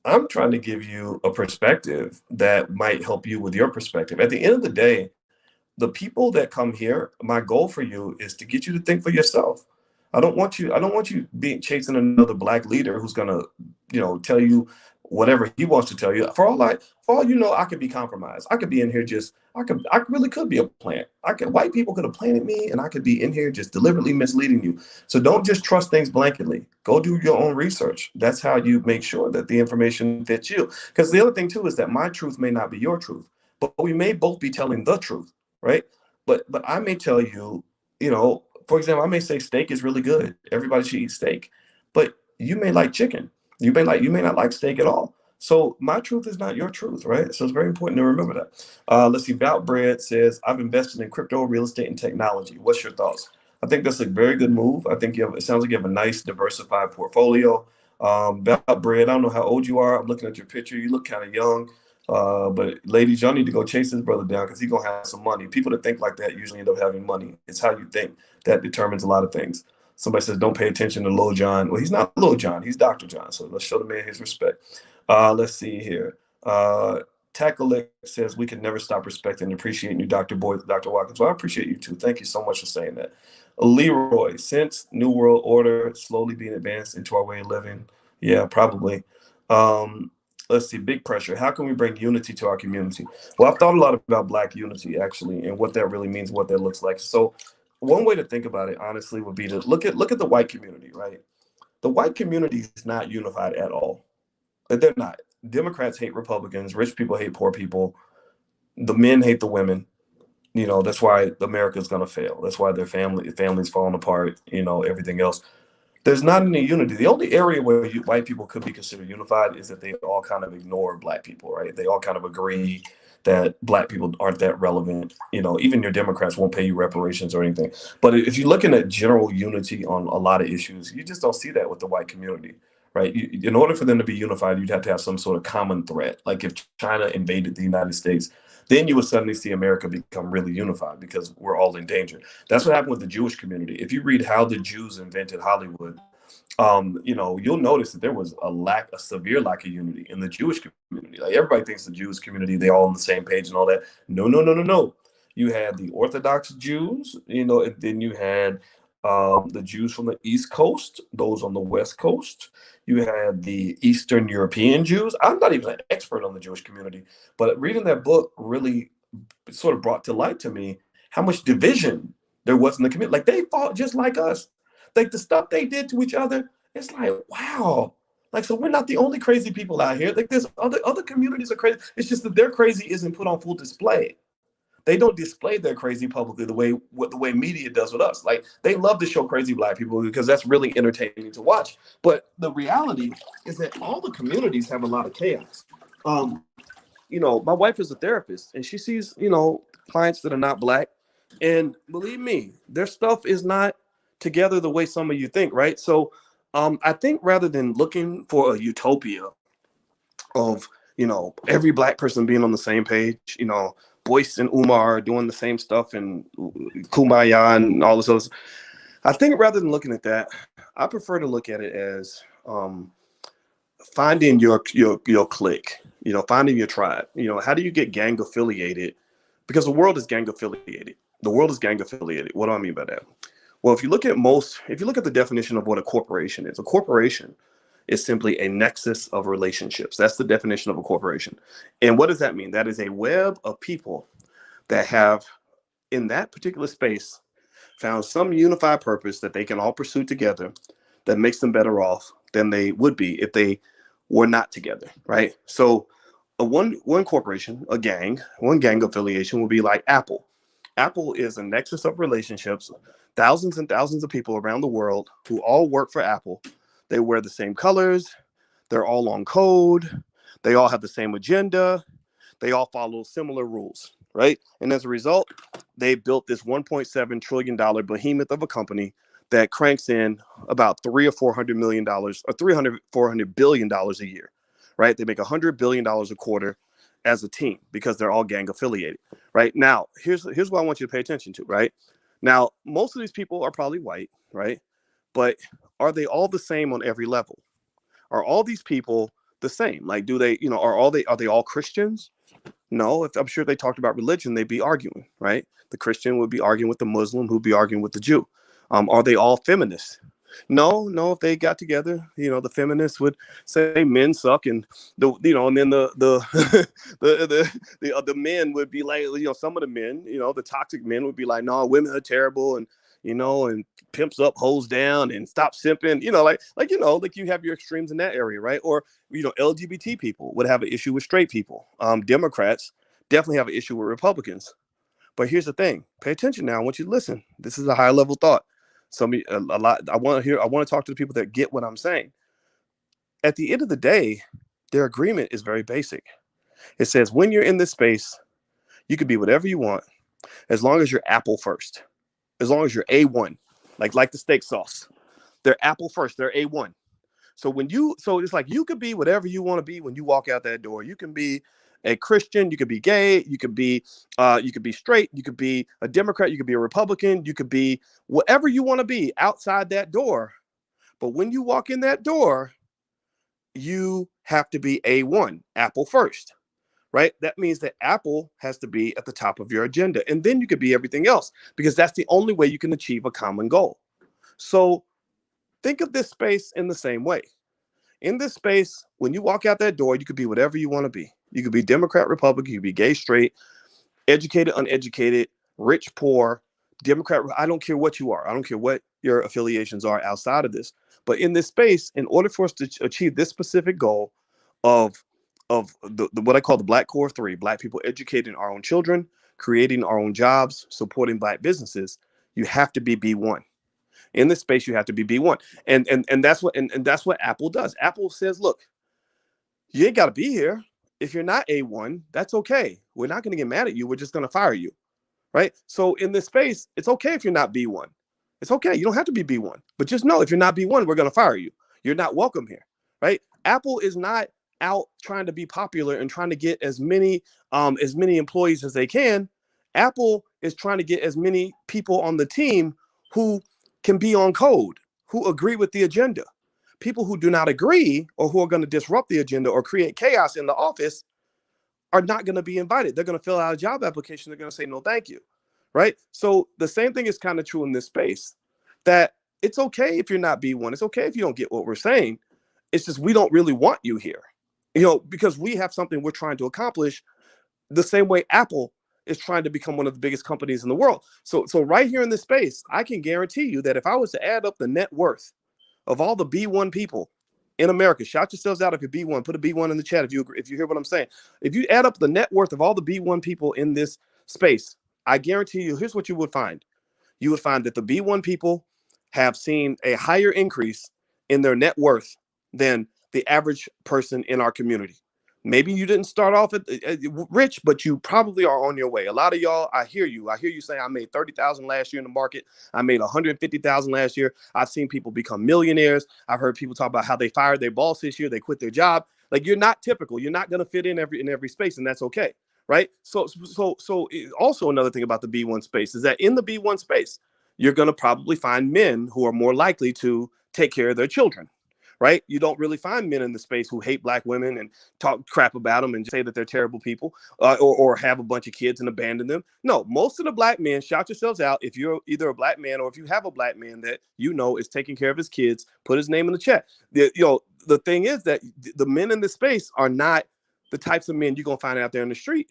I'm trying to give you a perspective that might help you with your perspective. At the end of the day, the people that come here, my goal for you is to get you to think for yourself. I don't want you being chasing another black leader who's gonna, tell you whatever he wants to tell you. For all you know, I could be compromised. I could be in here I really could be a plant. White people could have planted me, and I could be in here just deliberately misleading you. So don't just trust things blanketly. Go do your own research. That's how you make sure that the information fits you. Because the other thing too is that my truth may not be your truth, but we may both be telling the truth, right? But I may tell you, for example, I may say steak is really good. Everybody should eat steak, but you may like chicken. You may not like steak at all. So my truth is not your truth, right? So it's very important to remember that. Let's see. Bout Bread says, I've invested in crypto, real estate, and technology. What's your thoughts? I think that's a very good move. I think it sounds like you have a nice diversified portfolio. Bout Bread, I don't know how old you are. I'm looking at your picture. You look kind of young. But ladies, y'all need to go chase this brother down, because he's gonna have some money. People that think like that usually end up having money. It's how you think that determines a lot of things. Somebody says, don't pay attention to Lil John. Well, he's not Lil John, he's Dr. John. So let's show the man his respect. Let's see here. Tackle says, we can never stop respecting and appreciating you, Dr. Watkins. Well, I appreciate you too. Thank you so much for saying that. Leroy, since New World Order slowly being advanced into our way of living. Yeah, probably. Let's see, big pressure. How can we bring unity to our community? Well, I've thought a lot about Black unity, actually, and what that really means, what that looks like. So one way to think about it, honestly, would be to look at the white community, right? The white community is not unified at all. They're not. Democrats hate Republicans. Rich people hate poor people. The men hate the women. That's why America's going to fail. That's why their families falling apart, everything else. There's not any unity. The only area where white people could be considered unified is that they all kind of ignore Black people, right? They all kind of agree that Black people aren't that relevant. Even your Democrats won't pay you reparations or anything. But if you're looking at general unity on a lot of issues, you just don't see that with the white community, right? In order for them to be unified, you'd have to have some sort of common threat. Like if China invaded the United States, then you would suddenly see America become really unified, because we're all in danger. That's what happened with the Jewish community. If you read how the Jews invented Hollywood, you'll notice that there was a severe lack of unity in the Jewish community. Like, everybody thinks the Jewish community, they all on the same page and all that. No, no, no, no, no. You had the Orthodox Jews, and then you had the Jews from the East Coast, those on the West Coast. You had the Eastern European Jews. I'm not even an expert on the Jewish community, but reading that book really sort of brought to light to me how much division there was in the community. Like, they fought just like us. Like, the stuff they did to each other, it's like, wow. Like, so we're not the only crazy people out here. Like, there's other communities are crazy. It's just that their crazy isn't put on full display. they don't display their crazy publicly the way media does with us. Like they love to show crazy black people because that's really entertaining to watch. But the reality is that all the communities have a lot of chaos. Um, my wife is a therapist and she sees, clients that are not black. And believe me, their stuff is not together the way some of you think, right? So I think rather than looking for a utopia of, every black person being on the same page, Boyce and Umar doing the same stuff and Kumbaya and all this other, I think rather than looking at that, I prefer to look at it as finding your clique, finding your tribe. How do you get gang affiliated? Because the world is gang affiliated. The world is gang affiliated. What do I mean by that? Well, if you look at the definition of what a corporation is, a corporation is simply a nexus of relationships. That's the definition of a corporation. And what does that mean? That is a web of people that have, in that particular space, found some unified purpose that they can all pursue together that makes them better off than they would be if they were not together, right? So one corporation, one gang affiliation will be like Apple. Apple is a nexus of relationships, thousands and thousands of people around the world who all work for Apple. They wear the same colors. They're all on code. They all have the same agenda. They all follow similar rules, right? And as a result, they built this $1.7 trillion behemoth of a company that cranks in about $300 or $400 billion a year, right? They make $100 billion a quarter as a team because they're all gang affiliated, right? Now, here's what I want you to pay attention to, right? Now, most of these people are probably white, right? But are they all the same on every level? Are all these people the same? Like, do they, are they all Christians? No, if I'm sure they talked about religion, they'd be arguing, right? The Christian would be arguing with the Muslim, who'd be arguing with the Jew. Are they all feminists? No. If they got together, the feminists would say men suck, and and then the men would be like, some of the men, the toxic men would be like, no, women are terrible, and and pimps up, hoes down, and stop simping, like you have your extremes in that area, right? Or LGBT people would have an issue with straight people. Democrats definitely have an issue with Republicans. But here's the thing: pay attention now. I want you to listen. This is a high level thought. A lot. I want to talk to the people that get what I'm saying. At the end of the day, their agreement is very basic. It says when you're in this space, you can be whatever you want, as long as you're Apple first, as long as you're A1, like the steak sauce. They're Apple first. They're A1. So it's like you could be whatever you want to be when you walk out that door. You can be a Christian, you could be gay, you could be straight, you could be a Democrat, you could be a Republican, you could be whatever you want to be outside that door. But when you walk in that door, you have to be A1, Apple first, right? That means that Apple has to be at the top of your agenda. And then you could be everything else, because that's the only way you can achieve a common goal. So think of this space in the same way. In this space, when you walk out that door, you could be whatever you want to be. You could be Democrat, Republican, you could be gay, straight, educated, uneducated, rich, poor, Democrat. I don't care what you are. I don't care what your affiliations are outside of this. But in this space, in order for us to achieve this specific goal of the what I call the Black Core 3, Black people educating our own children, creating our own jobs, supporting Black businesses, you have to be B1. In this space, you have to be B1. And that's what Apple does. Apple says, look, you ain't got to be here. If you're not A1, that's okay. We're not going to get mad at you. We're just going to fire you, right? So in this space, it's okay if you're not B1. It's okay. You don't have to be B1. But just know, if you're not B1, we're going to fire you. You're not welcome here, right? Apple is not out trying to be popular and trying to get as many employees as they can. Apple is trying to get as many people on the team who can be on code, who agree with the agenda. People who do not agree or who are going to disrupt the agenda or create chaos in the office are not going to be invited. They're going to fill out a job application. They're going to say, no, thank you. Right. So the same thing is kind of true in this space, that it's okay if you're not B1. It's okay if you don't get what we're saying. It's just we don't really want you here, because we have something we're trying to accomplish the same way Apple is trying to become one of the biggest companies in the world. So right here in this space, I can guarantee you that if I was to add up the net worth of all the B1 people in America, shout yourselves out if you're B1, put a B1 in the chat if you hear what I'm saying. If you add up the net worth of all the B1 people in this space, I guarantee you, here's what you would find. You would find that the B1 people have seen a higher increase in their net worth than the average person in our community. Maybe you didn't start off rich, but you probably are on your way. A lot of y'all, I hear you. I hear you say, I made 30,000 last year in the market. I made 150,000 last year. I've seen people become millionaires. I've heard people talk about how they fired their boss this year. They quit their job. Like, you're not typical. You're not going to fit in every space, and that's okay. Right. So also another thing about the B1 space is that in the B1 space, you're going to probably find men who are more likely to take care of their children. Right. You don't really find men in the space who hate black women and talk crap about them and say that they're terrible people, or have a bunch of kids and abandon them. No, most of the black men, shout yourselves out if you're either a black man or if you have a black man that you know is taking care of his kids, put his name in the chat. The thing is that the men in this space are not the types of men you're going to find out there in the street.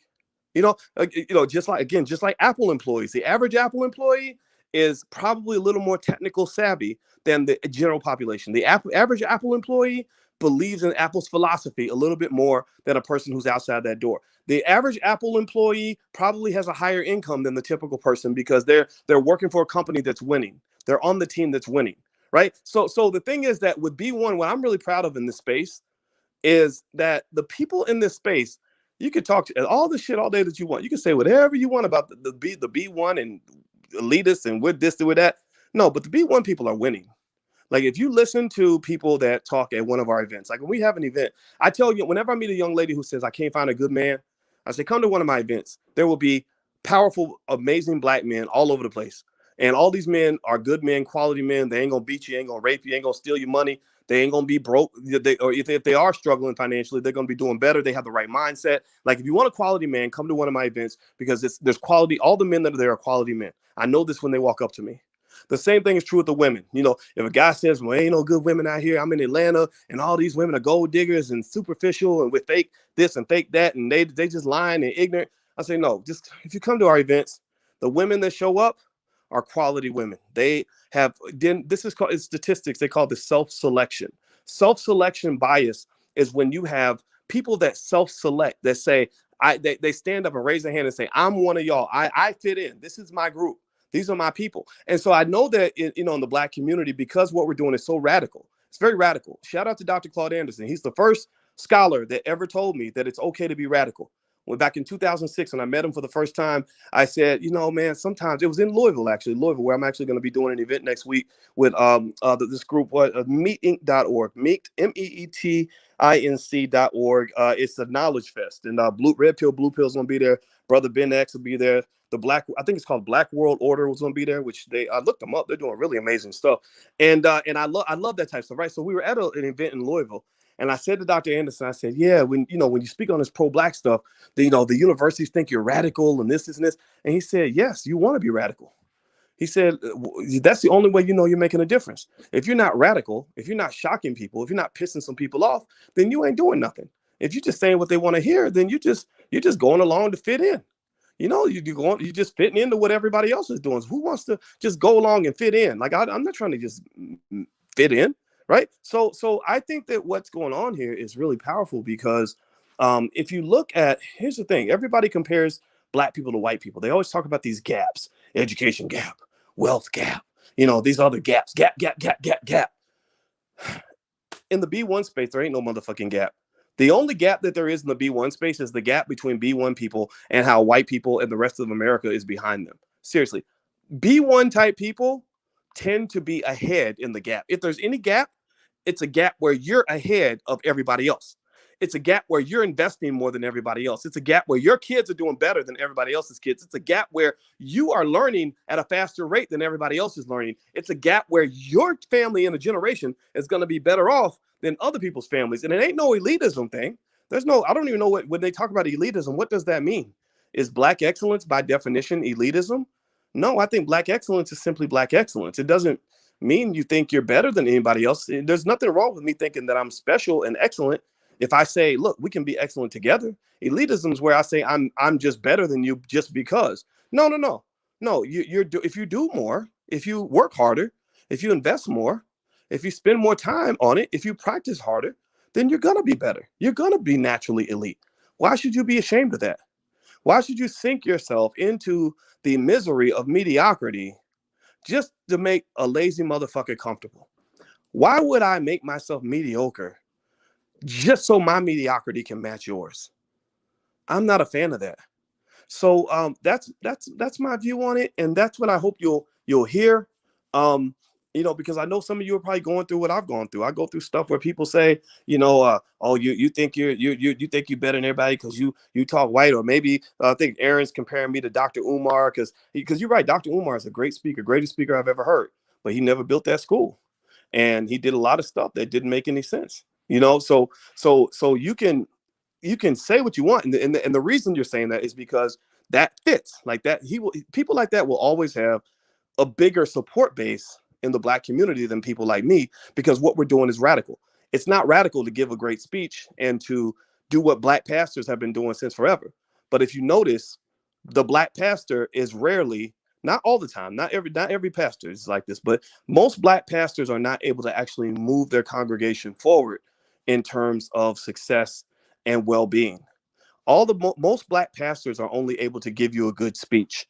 Just like Apple employees, the average Apple employee is probably a little more technical savvy than the general population. The average Apple employee believes in Apple's philosophy a little bit more than a person who's outside that door. The average Apple employee probably has a higher income than the typical person because they're working for a company that's winning. They're on the team that's winning, right? So the thing is that with B1, what I'm really proud of in this space is that the people in this space, you can talk to all the shit all day that you want. You can say whatever you want about the B1 and elitists and with this and with that. No, but the B1 people are winning. Like, if you listen to people that talk at one of our events, like when we have an event, I tell you, whenever I meet a young lady who says, I can't find a good man, I say, come to one of my events. There will be powerful, amazing black men all over the place. And all these men are good men, quality men. They ain't going to beat you, ain't going to rape you, ain't going to steal your money. They ain't going to be broke. Or if they are struggling financially, they're going to be doing better. They have the right mindset. Like, if you want a quality man, come to one of my events because there's quality. All the men that are there are quality men. I know this when they walk up to me. The same thing is true with the women. If a guy says, well, ain't no good women out here, I'm in Atlanta, and all these women are gold diggers and superficial and with fake this and fake that, and they just lying and ignorant. I say, no, just if you come to our events, the women that show up are quality women. They have, this is called, it's statistics. They call this self-selection. Self-selection bias is when you have people that self-select, that say, they stand up and raise their hand and say, I'm one of y'all. I fit in. This is my group. These are my people. And so I know that, in the black community, because what we're doing is so radical, it's very radical. Shout out to Dr. Claude Anderson. He's the first scholar that ever told me that it's okay to be radical. When back in 2006, when I met him for the first time, I said, man, sometimes it was in Louisville, where I'm actually going to be doing an event next week with this group, meetinc.org, MEETINC.org. It's a knowledge fest, and Red Pill, Blue Pill is going to be there. Brother Ben X will be there. I think it's called Black World Order was going to be there, which I looked them up. They're doing really amazing stuff. And I love that type of stuff, right? So we were at an event in Louisville, and I said to Dr. Anderson, I said, yeah, when you speak on this pro-black stuff, the universities think you're radical and this and this. And he said, yes, you want to be radical. He said, that's the only way you're making a difference. If you're not radical, if you're not shocking people, if you're not pissing some people off, then you ain't doing nothing. If you're just saying what they want to hear, then you're just going along to fit in. You just fitting into what everybody else is doing. Who wants to just go along and fit in? Like, I'm not trying to just fit in, right? So I think that what's going on here is really powerful because if you look at, here's the thing, everybody compares black people to white people. They always talk about these gaps: education gap, wealth gap, these other gaps, gap. In the B1 space, there ain't no motherfucking gap. The only gap that there is in the B1 space is the gap between B1 people and how white people and the rest of America is behind them. Seriously, B1 type people tend to be ahead in the gap. If there's any gap, it's a gap where you're ahead of everybody else. It's a gap where you're investing more than everybody else. It's a gap where your kids are doing better than everybody else's kids. It's a gap where you are learning at a faster rate than everybody else is learning. It's a gap where your family in a generation is going to be better off than other people's families. And it ain't no elitism thing. I don't even know when they talk about elitism, what does that mean? Is black excellence by definition elitism? No, I think black excellence is simply black excellence. It doesn't mean you think you're better than anybody else. There's nothing wrong with me thinking that I'm special and excellent. If I say, look, we can be excellent together. Elitism is where I say I'm just better than you just because. No. If you do more, if you work harder, if you invest more, if you spend more time on it, if you practice harder, then you're gonna be better. You're gonna be naturally elite. Why should you be ashamed of that? Why should you sink yourself into the misery of mediocrity just to make a lazy motherfucker comfortable? Why would I make myself mediocre just so my mediocrity can match yours? I'm not a fan of that. So that's my view on it, and that's what I hope you'll hear. Um, because I know some of you are probably going through what I've gone through. I go through stuff where people say, oh, you think you think you're better than everybody because you talk white, or maybe I think Aaron's comparing me to Dr. Umar because you're right. Dr. Umar is a great speaker, greatest speaker I've ever heard, but he never built that school, and he did a lot of stuff that didn't make any sense. So you can say what you want, and the reason you're saying that is because that fits like that. People like that will always have a bigger support base in the black community than people like me, because what we're doing is radical. It's not radical to give a great speech and to do what black pastors have been doing since forever. But if you notice, the black pastor is rarely, not all the time, not every pastor is like this, but most black pastors are not able to actually move their congregation forward in terms of success and well-being. Most black pastors are only able to give you a good speech.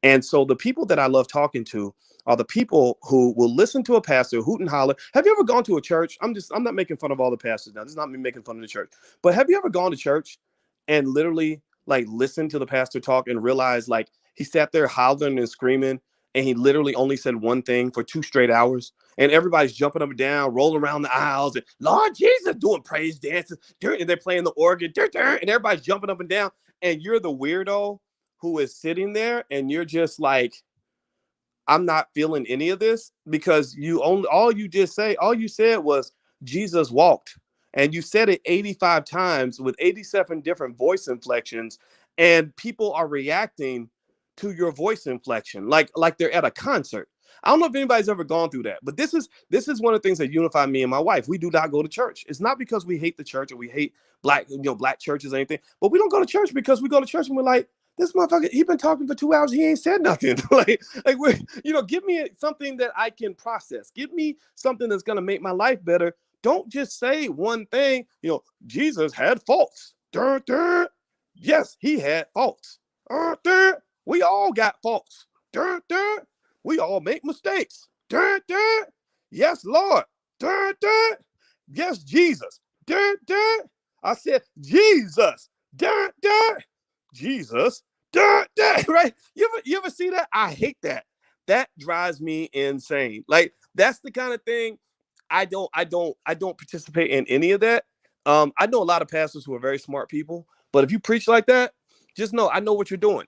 And so the people that I love talking to are the people who will listen to a pastor hoot and holler. Have you ever gone to a church? I'm not making fun of all the pastors now. This is not me making fun of the church. But have you ever gone to church and literally like listened to the pastor talk and realized like he sat there hollering and screaming and he literally only said one thing for 2 straight hours? And everybody's jumping up and down, rolling around the aisles, and Lord Jesus doing praise dances, and they're playing the organ, and everybody's jumping up and down. And you're the weirdo who is sitting there, and you're just like, I'm not feeling any of this, because all you said was Jesus walked. And you said it 85 times with 87 different voice inflections, and people are reacting to your voice inflection like they're at a concert. I don't know if anybody's ever gone through that, but this is one of the things that unify me and my wife. We do not go to church. It's not because we hate the church or we hate black churches or anything, but we don't go to church because we go to church and we're like, this motherfucker, he been talking for 2 hours. He ain't said nothing. Give me something that I can process. Give me something that's going to make my life better. Don't just say one thing. Jesus had faults. Dun, dun. Yes, he had faults. Dun, dun. We all got faults. Dun, dun. We all make mistakes. Dun, dun. Yes, Lord. Dun, dun. Yes, Jesus. Dun, dun. I said, Jesus. Dun, dun. Jesus. Dun, dun, right? You ever see that? I hate that. That drives me insane. Like, that's the kind of thing I don't participate in any of that. I know a lot of pastors who are very smart people, but if you preach like that, just know I know what you're doing.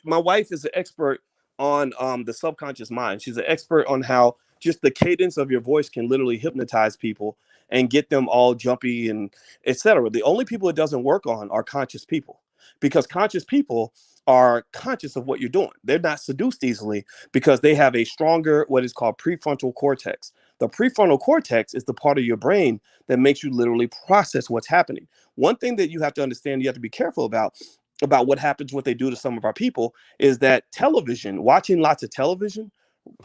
My wife is an expert on the subconscious mind. She's an expert on how just the cadence of your voice can literally hypnotize people and get them all jumpy and etc. The only people it doesn't work on are conscious people, because conscious people are conscious of what you're doing. They're not seduced easily because they have a stronger, what is called prefrontal cortex. The prefrontal cortex is the part of your brain that makes you literally process what's happening. One thing that you have to understand, you have to be careful about what happens, what they do to some of our people, is that television, watching lots of television,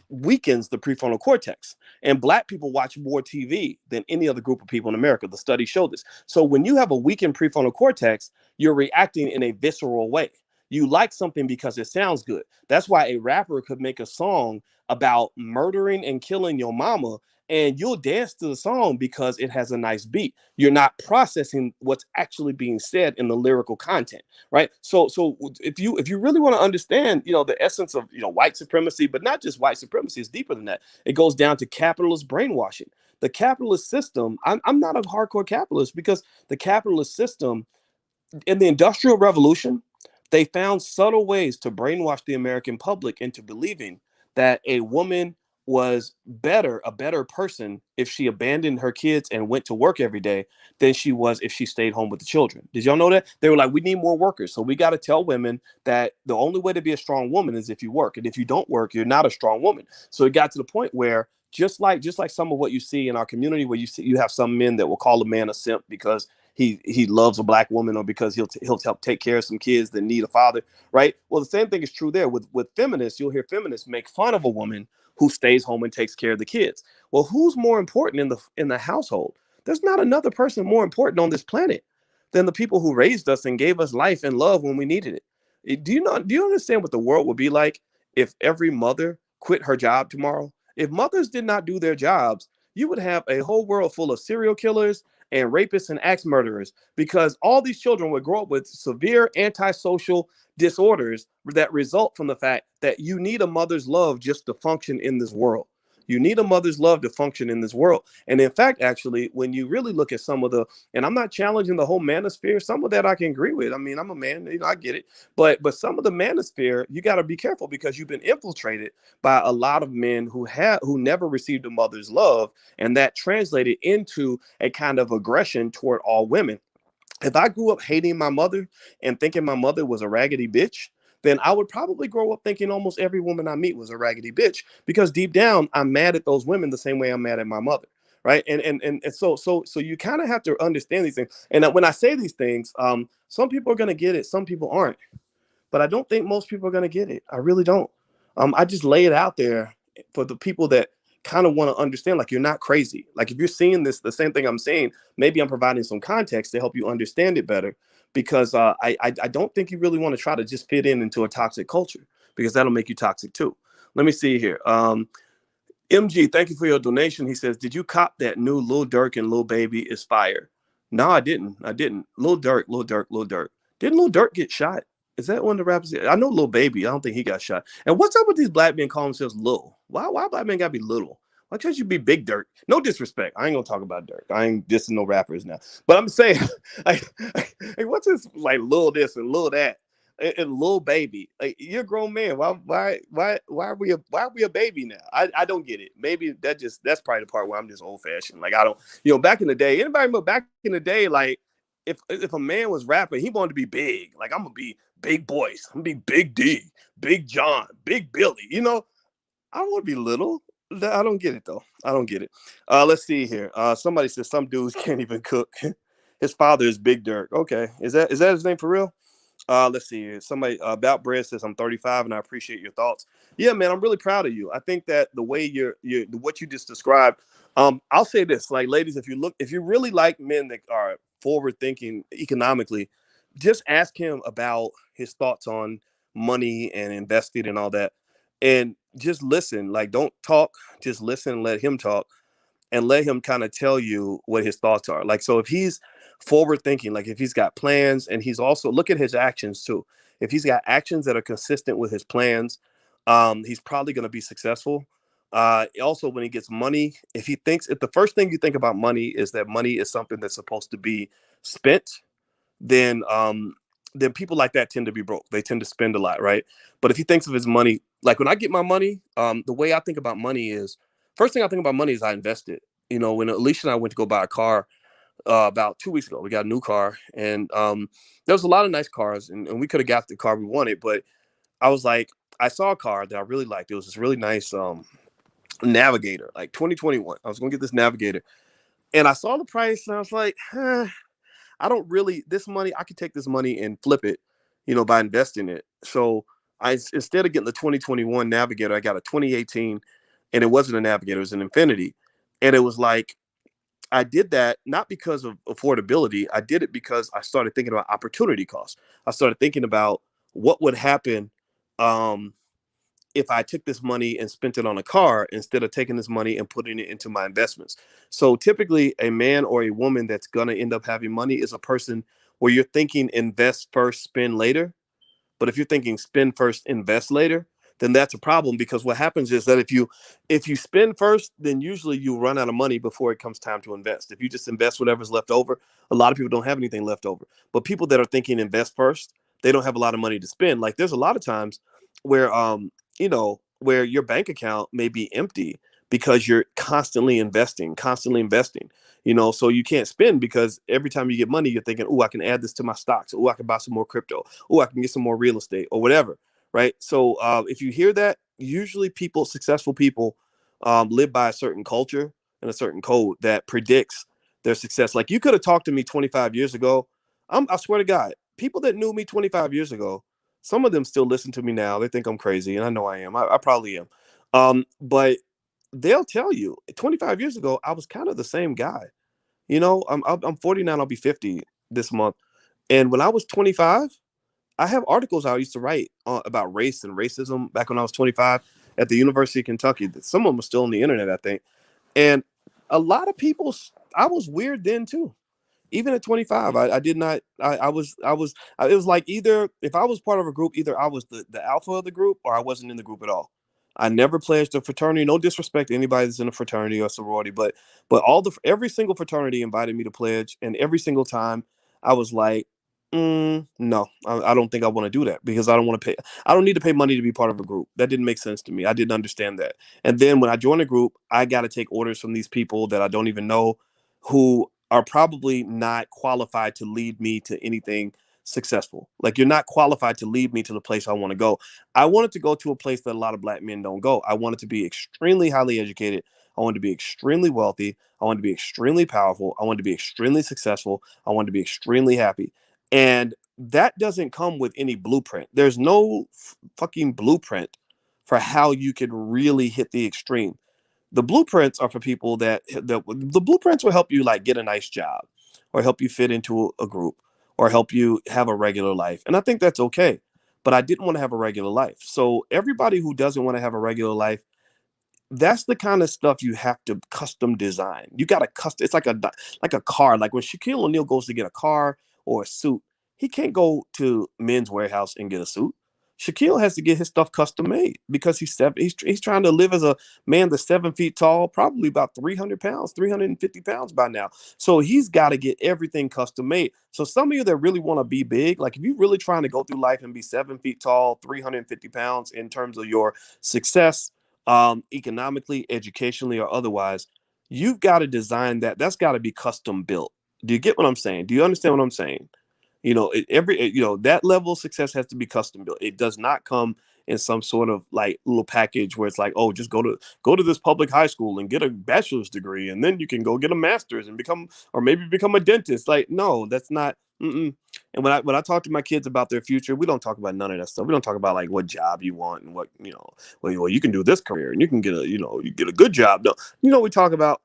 weakens the prefrontal cortex. And black people watch more TV than any other group of people in America. The studies show this. So when you have a weakened prefrontal cortex, you're reacting in a visceral way. You like something because it sounds good. That's why a rapper could make a song about murdering and killing your mama, and you'll dance to the song because it has a nice beat. You're not processing what's actually being said in the lyrical content, right? So if you really want to understand, the essence of white supremacy, but not just white supremacy, it's deeper than that. It goes down to capitalist brainwashing. The capitalist system. I'm not a hardcore capitalist, because the capitalist system in the Industrial Revolution, they found subtle ways to brainwash the American public into believing that a woman was a better person if she abandoned her kids and went to work every day than she was if she stayed home with the children. Did y'all know that? They were like, we need more workers. So we got to tell women that the only way to be a strong woman is if you work. And if you don't work, you're not a strong woman. So it got to the point where just like some of what you see in our community, where you have some men that will call a man a simp because he loves a black woman, or because he'll help take care of some kids that need a father, right? Well, the same thing is true there with feminists. You'll hear feminists make fun of a woman who stays home and takes care of the kids. Well, who's more important in the household? There's not another person more important on this planet than the people who raised us and gave us life and love when we needed it. Do you understand what the world would be like if every mother quit her job tomorrow? If mothers did not do their jobs, you would have a whole world full of serial killers and rapists and axe murderers, because all these children would grow up with severe antisocial disorders that result from the fact that you need a mother's love just to function in this world. You need a mother's love to function in this world. And in fact, actually, when you really look at some of the, and I'm not challenging the whole manosphere, some of that I can agree with. I mean, I'm a man, I get it. But some of the manosphere, you got to be careful, because you've been infiltrated by a lot of men who never received a mother's love, and that translated into a kind of aggression toward all women. If I grew up hating my mother and thinking my mother was a raggedy bitch, then I would probably grow up thinking almost every woman I meet was a raggedy bitch, because deep down I'm mad at those women the same way I'm mad at my mother. Right. And so you kind of have to understand these things. And when I say these things, some people are going to get it, some people aren't, but I don't think most people are going to get it. I really don't. I just lay it out there for the people that kind of want to understand, like, you're not crazy. Like, if you're seeing this, the same thing I'm saying, maybe I'm providing some context to help you understand it better, because I don't think you really want to try to just fit in into a toxic culture, because that'll make you toxic too. Let me see here. MG, thank you for your donation. He says, did you cop that new Lil Durk and Lil Baby is fire? No, I didn't. I didn't. Lil Durk, Lil Durk, Lil Durk. Didn't Lil Durk get shot? Is that one of the rappers? I know Lil Baby. I don't think he got shot. And what's up with these black men calling themselves Lil? Why black men gotta be little? Why can't you be Big Durk? No disrespect. I ain't gonna talk about Durk. I ain't dissing no rappers now. But I'm saying, like, what's this, like, Lil this and Lil that? And Lil Baby, like, you're a grown man. Why are we a baby now? I don't get it. Maybe that's probably the part where I'm just old fashioned. Like, I don't, back in the day, anybody remember back in the day, like, if a man was rapping, he wanted to be big. Like, I'm gonna be Big Boys, I'm gonna be Big D, Big John, Big Billy. I don't want to be little. I don't get it though. I don't get it. Let's see here. Somebody says some dudes can't even cook. His father is Big Dirk. Okay, is that his name for real? Let's see here. Somebody about Bread says I'm 35 and I appreciate your thoughts. Yeah, man, I'm really proud of you. I think that the way you what you just described. I'll say this, like, ladies, if you really like men that are forward thinking economically, just ask him about his thoughts on money and investing and all that, and just listen. Like, don't talk, just listen and let him talk, and let him kind of tell you what his thoughts are. Like, so if he's forward thinking, like if he's got plans, and he's also, look at his actions too. If he's got actions that are consistent with his plans, he's probably going to be successful. Also, when he gets money, if the first thing you think about money is that money is something that's supposed to be spent, then people like that tend to be broke. They tend to spend a lot, right? But if he thinks of his money, like when I get my money, the way I think about money is, first thing I think about money is I invest it. When Alicia and I went to go buy a car about 2 weeks ago, we got a new car, and there was a lot of nice cars, and we could have got the car we wanted, but I was like, I saw a car that I really liked. It was this really nice Navigator, like 2021. I was going to get this Navigator, and I saw the price, and I was like, I don't really, this money, I could take this money and flip it, by investing it. So instead of getting the 2021 Navigator, I got a 2018, and it wasn't a Navigator, it was an Infinity. And it was like, I did that not because of affordability. I did it because I started thinking about opportunity costs. I started thinking about what would happen um, if I took this money and spent it on a car instead of taking this money and putting it into my investments. So typically a man or a woman that's going to end up having money is a person where you're thinking invest first, spend later. But if you're thinking spend first, invest later, then that's a problem, because what happens is that if you spend first, then usually you run out of money before it comes time to invest. If you just invest whatever's left over, a lot of people don't have anything left over. But people that are thinking invest first, they don't have a lot of money to spend. Like, there's a lot of times where where your bank account may be empty because you're constantly investing. So you can't spend, because every time you get money, you're thinking, oh, I can add this to my stocks. Oh, I can buy some more crypto. Oh, I can get some more real estate or whatever. Right. So if you hear that, usually successful people live by a certain culture and a certain code that predicts their success. Like, you could have talked to me 25 years ago. I swear to God, people that knew me 25 years ago, some of them still listen to me now. They think I'm crazy, and I know I am. I probably am. But they'll tell you 25 years ago, I was kind of the same guy. I'm 49. I'll be 50 this month. And when I was 25, I have articles I used to write about race and racism back when I was 25 at the University of Kentucky. Some of them are still on the internet, I think. And a lot of people, I was weird then too. Even at 25, I did not, it was like either if I was part of a group, either I was the alpha of the group or I wasn't in the group at all. I never pledged a fraternity. No disrespect to anybody that's in a fraternity or sorority, but every single fraternity invited me to pledge, and every single time I was like, no, I don't think I want to do that because I don't want to pay. I don't need to pay money to be part of a group. That didn't make sense to me. I didn't understand that. And then when I joined a group, I got to take orders from these people that I don't even know, who are probably not qualified to lead me to anything successful. Like, you're not qualified to lead me to the place I want to go. I wanted to go to a place that a lot of black men don't go. I wanted to be extremely highly educated. I wanted to be extremely wealthy. I wanted to be extremely powerful. I wanted to be extremely successful. I wanted to be extremely happy. And that doesn't come with any blueprint. There's no fucking blueprint for how you can really hit the extreme. The blueprints are for people the blueprints will help you like get a nice job, or help you fit into a group, or help you have a regular life. And I think that's okay. But I didn't want to have a regular life. So everybody who doesn't want to have a regular life, that's the kind of stuff you have to custom design. You got to custom. It's like a car. Like when Shaquille O'Neal goes to get a car or a suit, he can't go to Men's Warehouse and get a suit. Shaquille has to get his stuff custom made because he's trying to live as a man that's 7 feet tall, probably about 300 pounds, 350 pounds by now. So he's got to get everything custom made. So some of you that really want to be big, like if you're really trying to go through life and be 7 feet tall, 350 pounds in terms of your success, economically, educationally, or otherwise, you've got to design that. That's got to be custom built. Do you get what I'm saying? Do you understand what I'm saying? That level of success has to be custom built. It does not come in some sort of like little package where it's like, oh, just go to this public high school and get a bachelor's degree, and then you can go get a master's and maybe become a dentist. Like, no, that's not. Mm-mm. And when I talk to my kids about their future, we don't talk about none of that stuff. We don't talk about like what job you want and what, well, you can do this career and you can get you get a good job. No, we talk about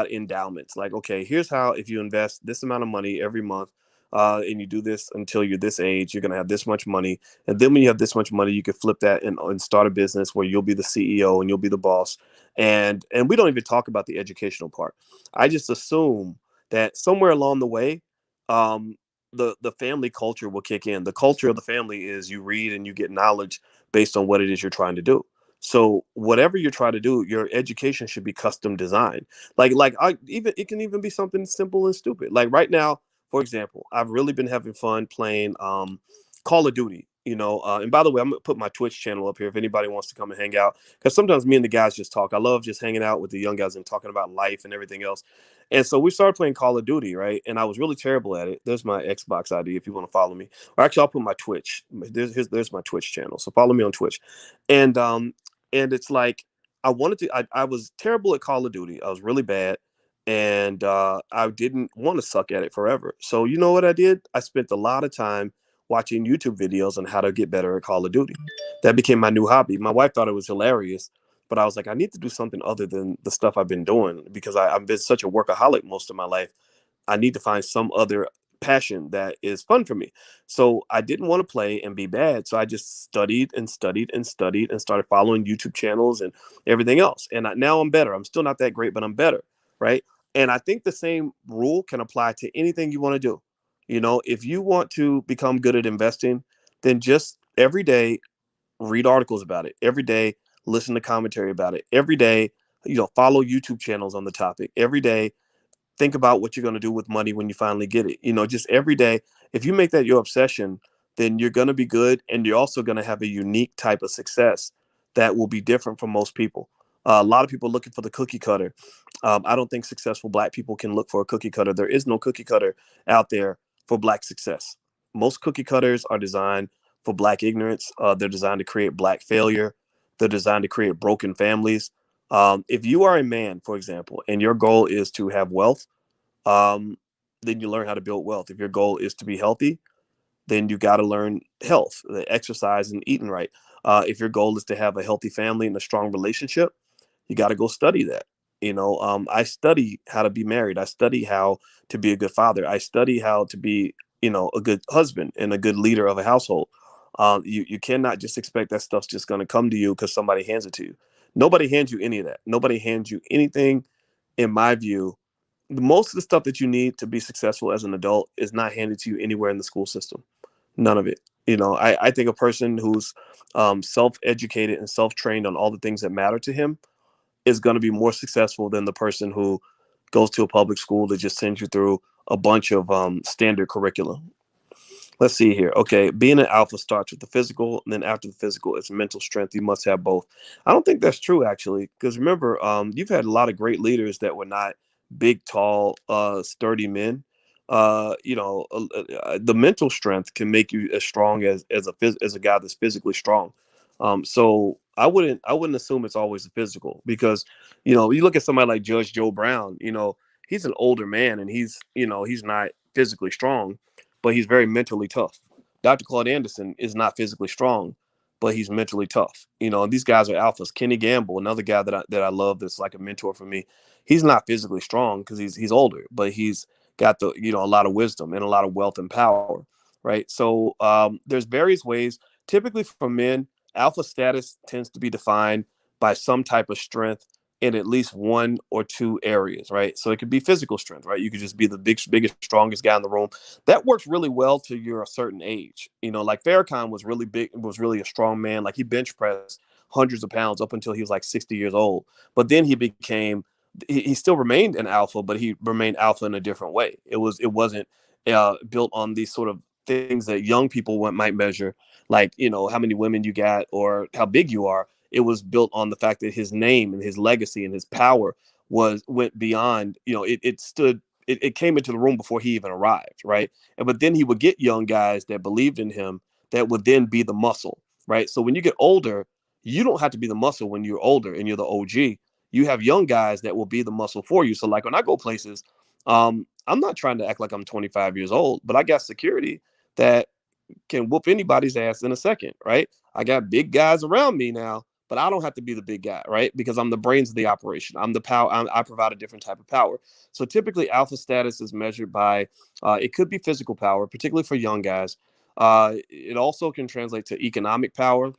endowments. Like, okay, here's how, if you invest this amount of money every month, and you do this until you're this age, you're going to have this much money. And then when you have this much money, you can flip that and start a business where you'll be the CEO and you'll be the boss. And we don't even talk about the educational part. I just assume that somewhere along the way, um, the family culture will kick in. The culture of the family is you read and you get knowledge based on what it is you're trying to do. So whatever you're trying to do, your education should be custom designed. It can even be something simple and stupid. Like right now, for example, I've really been having fun playing Call of Duty. And by the way, I'm gonna put my Twitch channel up here if anybody wants to come and hang out. Because sometimes me and the guys just talk. I love just hanging out with the young guys and talking about life and everything else. And so we started playing Call of Duty, right? And I was really terrible at it. There's my Xbox ID if you want to follow me. Or actually, I'll put my Twitch. There's my Twitch channel. So follow me on Twitch. And it's like I was terrible at Call of Duty. I was really bad, and I didn't want to suck at it forever. So you know what I did? I spent a lot of time watching YouTube videos on how to get better at Call of Duty. That became my new hobby. My wife thought it was hilarious, but I was like, I need to do something other than the stuff I've been doing because I've been such a workaholic most of my life. I need to find some other passion that is fun for me. So I didn't want to play and be bad. So I just studied and studied and studied and started following YouTube channels and everything else. And now I'm better. I'm still not that great, but I'm better. Right. And I think the same rule can apply to anything you want to do. If you want to become good at investing, then just every day read articles about it. Every day listen to commentary about it. Every day, follow YouTube channels on the topic. Every day think about what you're going to do with money when you finally get it. Just every day, if you make that your obsession, then you're going to be good. And you're also going to have a unique type of success that will be different from most people. A lot of people are looking for the cookie cutter. I don't think successful black people can look for a cookie cutter. There is no cookie cutter out there for black success. Most cookie cutters are designed for black ignorance. They're designed to create black failure. They're designed to create broken families. If you are a man, for example, and your goal is to have wealth, um, then you learn how to build wealth. If your goal is to be healthy, then you got to learn health, the exercise, and eating right. If your goal is to have a healthy family and a strong relationship, you got to go study that. I study how to be married. I study how to be a good father. I study how to be a good husband and a good leader of a household. You cannot just expect that stuff's just going to come to you because somebody hands it to you. Nobody hands you any of that. Nobody hands you anything, in my view. Most of the stuff that you need to be successful as an adult is not handed to you anywhere in the school system. None of it. I think a person who's self-educated and self-trained on all the things that matter to him is going to be more successful than the person who goes to a public school that just sends you through a bunch of standard curriculum. Let's see here. Okay, being an alpha starts with the physical, and then after the physical, it's mental strength. You must have both. I don't think that's true actually, because remember, you've had a lot of great leaders that were not big, tall, sturdy men. The mental strength can make you as strong as a guy that's physically strong. So I wouldn't assume it's always the physical, because you look at somebody like Judge Joe Brown. He's an older man, and he's not physically strong, but he's very mentally tough. Dr. Claude Anderson is not physically strong, but he's mentally tough. And these guys are alphas. Kenny Gamble, another guy that I love, that's like a mentor for me. He's not physically strong because he's older, but he's got a lot of wisdom and a lot of wealth and power, right? So there's various ways. Typically for men, alpha status tends to be defined by some type of strength in at least one or two areas, right? So it could be physical strength, right? You could just be the biggest, strongest guy in the room. That works really well till you're a certain age. Like Farrakhan was really big, was really a strong man. Like he bench pressed hundreds of pounds up until he was like 60 years old. But then he still remained an alpha, but he remained alpha in a different way. It wasn't built on these sort of things that young people might measure, like how many women you got or how big you are. It was built on the fact that his name and his legacy and his power went beyond. It came into the room before he even arrived, right? But then he would get young guys that believed in him that would then be the muscle, right? So when you get older, you don't have to be the muscle when you're older and you're the OG. You have young guys that will be the muscle for you. So like when I go places, I'm not trying to act like I'm 25 years old, but I got security that can whoop anybody's ass in a second, right? I got big guys around me now, but I don't have to be the big guy, right? Because I'm the brains of the operation. I'm the power. I provide a different type of power. So typically, alpha status is measured by it could be physical power, particularly for young guys. It also can translate to economic power,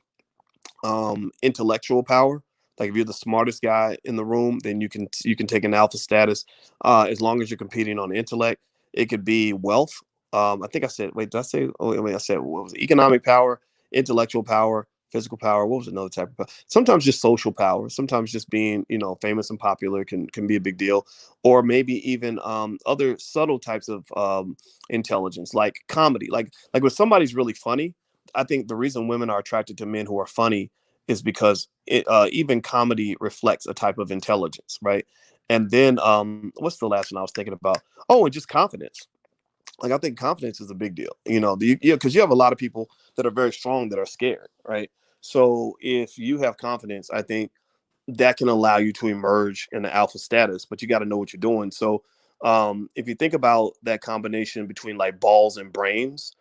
intellectual power. Like if you're the smartest guy in the room, then you can take an alpha status, as long as you're competing on intellect. It could be wealth. I think I said, wait, did I say? Oh, wait, I said, what was it? Economic power, intellectual power, physical power. What was another type of power? Sometimes just social power. Sometimes just being famous and popular can be a big deal, or maybe even other subtle types of intelligence, like comedy. Like when somebody's really funny, I think the reason women are attracted to men who are funny is because even comedy reflects a type of intelligence, right? And then what's the last one I was thinking about? Oh, and just confidence. Like I think confidence is a big deal. Because you have a lot of people that are very strong that are scared, right? So if you have confidence, I think that can allow you to emerge in the alpha status, but you got to know what you're doing. So if you think about that combination between like balls and brains,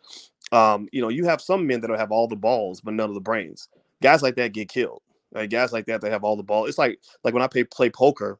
you have some men that'll have all the balls but none of the brains. Guys like that get killed. Right? Guys like that have all the ball. It's like when I play poker.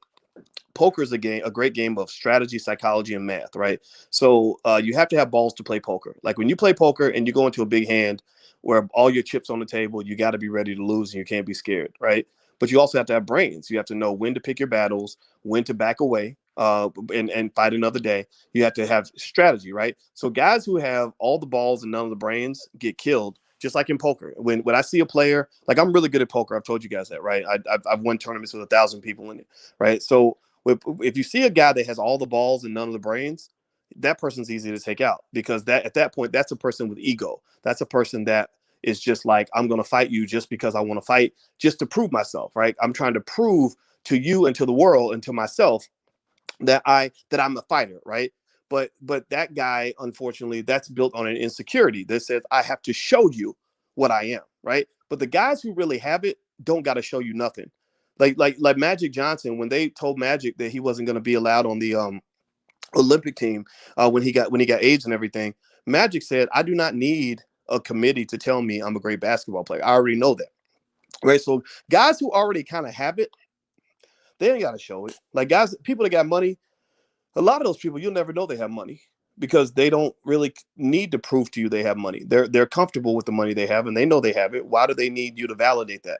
Poker is a great game of strategy, psychology, and math, right? So you have to have balls to play poker. Like when you play poker and you go into a big hand where all your chips on the table, you got to be ready to lose and you can't be scared, right? But you also have to have brains. You have to know when to pick your battles, when to back away, and fight another day. You have to have strategy, right? So guys who have all the balls and none of the brains get killed. Just like in poker, when I see a player, like I'm really good at poker. I've told you guys that, right? I've won tournaments with 1,000 people in it, right? So if you see a guy that has all the balls and none of the brains, that person's easy to take out, because that at that point, that's a person with ego. That's a person that is just like, I'm going to fight you just because I want to fight, just to prove myself, right? I'm trying to prove to you and to the world and to myself that I'm a fighter, right? But that guy, unfortunately, that's built on an insecurity that says I have to show you what I am, right? But the guys who really have it don't got to show you nothing. Like Magic Johnson, when they told Magic that he wasn't going to be allowed on the Olympic team when he got AIDS and everything, Magic said, "I do not need a committee to tell me I'm a great basketball player. I already know that." Right? So guys who already kind of have it, they ain't got to show it. Like guys, people that got money, a lot of those people, you'll never know they have money because they don't really need to prove to you they have money. They're comfortable with the money they have and they know they have it. Why do they need you to validate that?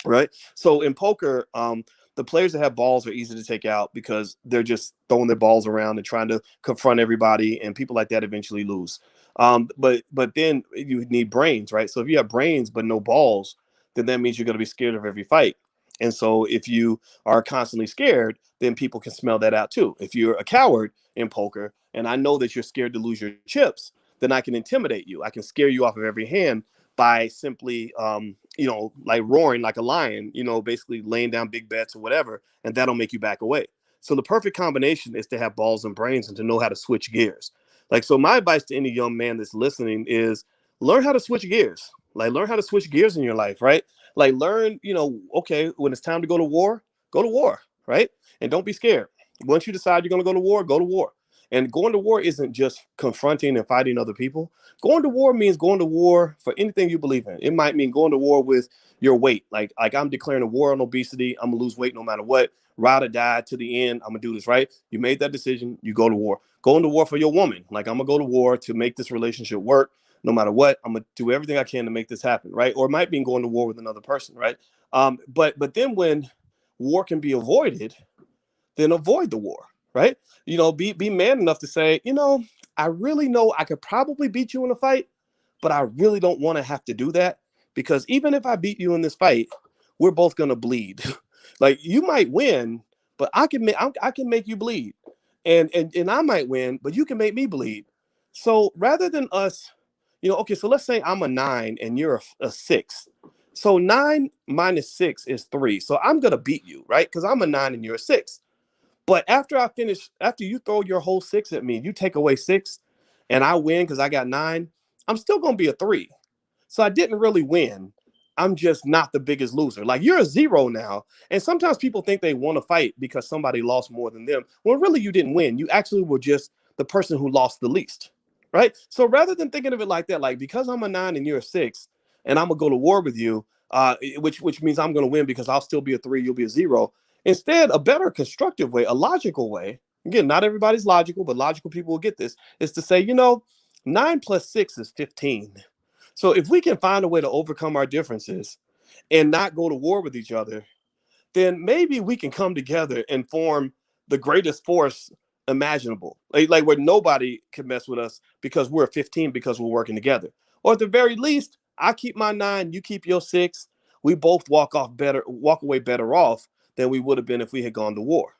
Right. So in poker, the players that have balls are easy to take out because they're just throwing their balls around and trying to confront everybody, and people like that eventually lose. But then you need brains, right? So if you have brains but no balls, then that means you're going to be scared of every fight. And so if you are constantly scared, then people can smell that out too. If you're a coward in poker, and I know that you're scared to lose your chips, then I can intimidate you. I can scare you off of every hand by simply like roaring like a lion, basically laying down big bets or whatever, and that'll make you back away. So the perfect combination is to have balls and brains and to know how to switch gears. Like, so my advice to any young man that's listening is learn how to switch gears. Like, learn how to switch gears in your life, right? Like, learn, okay, when it's time to go to war, right? And don't be scared. Once you decide you're going to go to war, go to war. And going to war isn't just confronting and fighting other people. Going to war means going to war for anything you believe in. It might mean going to war with your weight. Like I'm declaring a war on obesity. I'm gonna lose weight no matter what. Ride or die to the end. I'm gonna do this, right? You made that decision. You go to war. Going to war for your woman. Like, I'm gonna go to war to make this relationship work no matter what. I'm gonna do everything I can to make this happen, right? Or it might mean going to war with another person, right? But then when war can be avoided, then avoid the war, right? Be man enough to say, I really know I could probably beat you in a fight, but I really don't want to have to do that, because even if I beat you in this fight, we're both gonna bleed. Like, you might win, but I can make you bleed, and I might win, but you can make me bleed. So rather than us, okay, so let's say I'm a 9 and you're a 6. So 9 minus 6 is 3. So I'm gonna beat you, right? Because I'm a 9 and you're a 6. But after you throw your whole 6 at me, you take away 6, and I win because I got 9, I'm still gonna be a 3. So I didn't really win. I'm just not the biggest loser. Like, you're a 0 now. And sometimes people think they want to fight because somebody lost more than them. Well, really, you didn't win. You actually were just the person who lost the least. Right. So rather than thinking of it like that, like, because I'm a 9 and you're a 6, and I'm gonna go to war with you, which means I'm gonna win because I'll still be a 3, you'll be a 0. Instead, a better constructive way, a logical way, again, not everybody's logical, but logical people will get this, is to say, 9 plus 6 is 15. So if we can find a way to overcome our differences and not go to war with each other, then maybe we can come together and form the greatest force imaginable. Like where nobody can mess with us because we're 15, because we're working together. Or at the very least, I keep my 9, you keep your 6. We both walk away better off than we would have been if we had gone to war.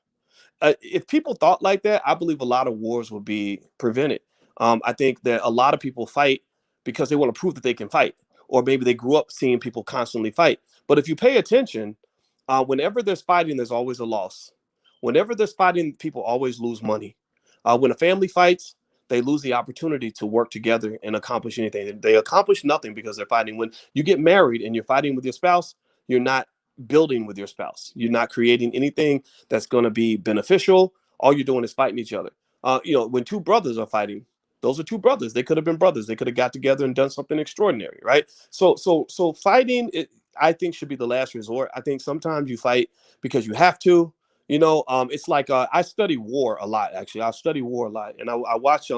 If people thought like that, I believe a lot of wars would be prevented. I think that a lot of people fight because they want to prove that they can fight, or maybe they grew up seeing people constantly fight. But if you pay attention, whenever there's fighting, there's always a loss. Whenever there's fighting, people always lose money. When a family fights, they lose the opportunity to work together and accomplish anything. They accomplish nothing because they're fighting. When you get married and you're fighting with your spouse, you're not building with your spouse. You're not creating anything that's going to be beneficial. All you're doing is fighting each other. When two brothers are fighting, those are two brothers. They could have been brothers. They could have got together and done something extraordinary, right? So fighting, I think, should be the last resort. I think sometimes you fight because you have to. It's like, I study war a lot. Actually, I study war a lot, and I watch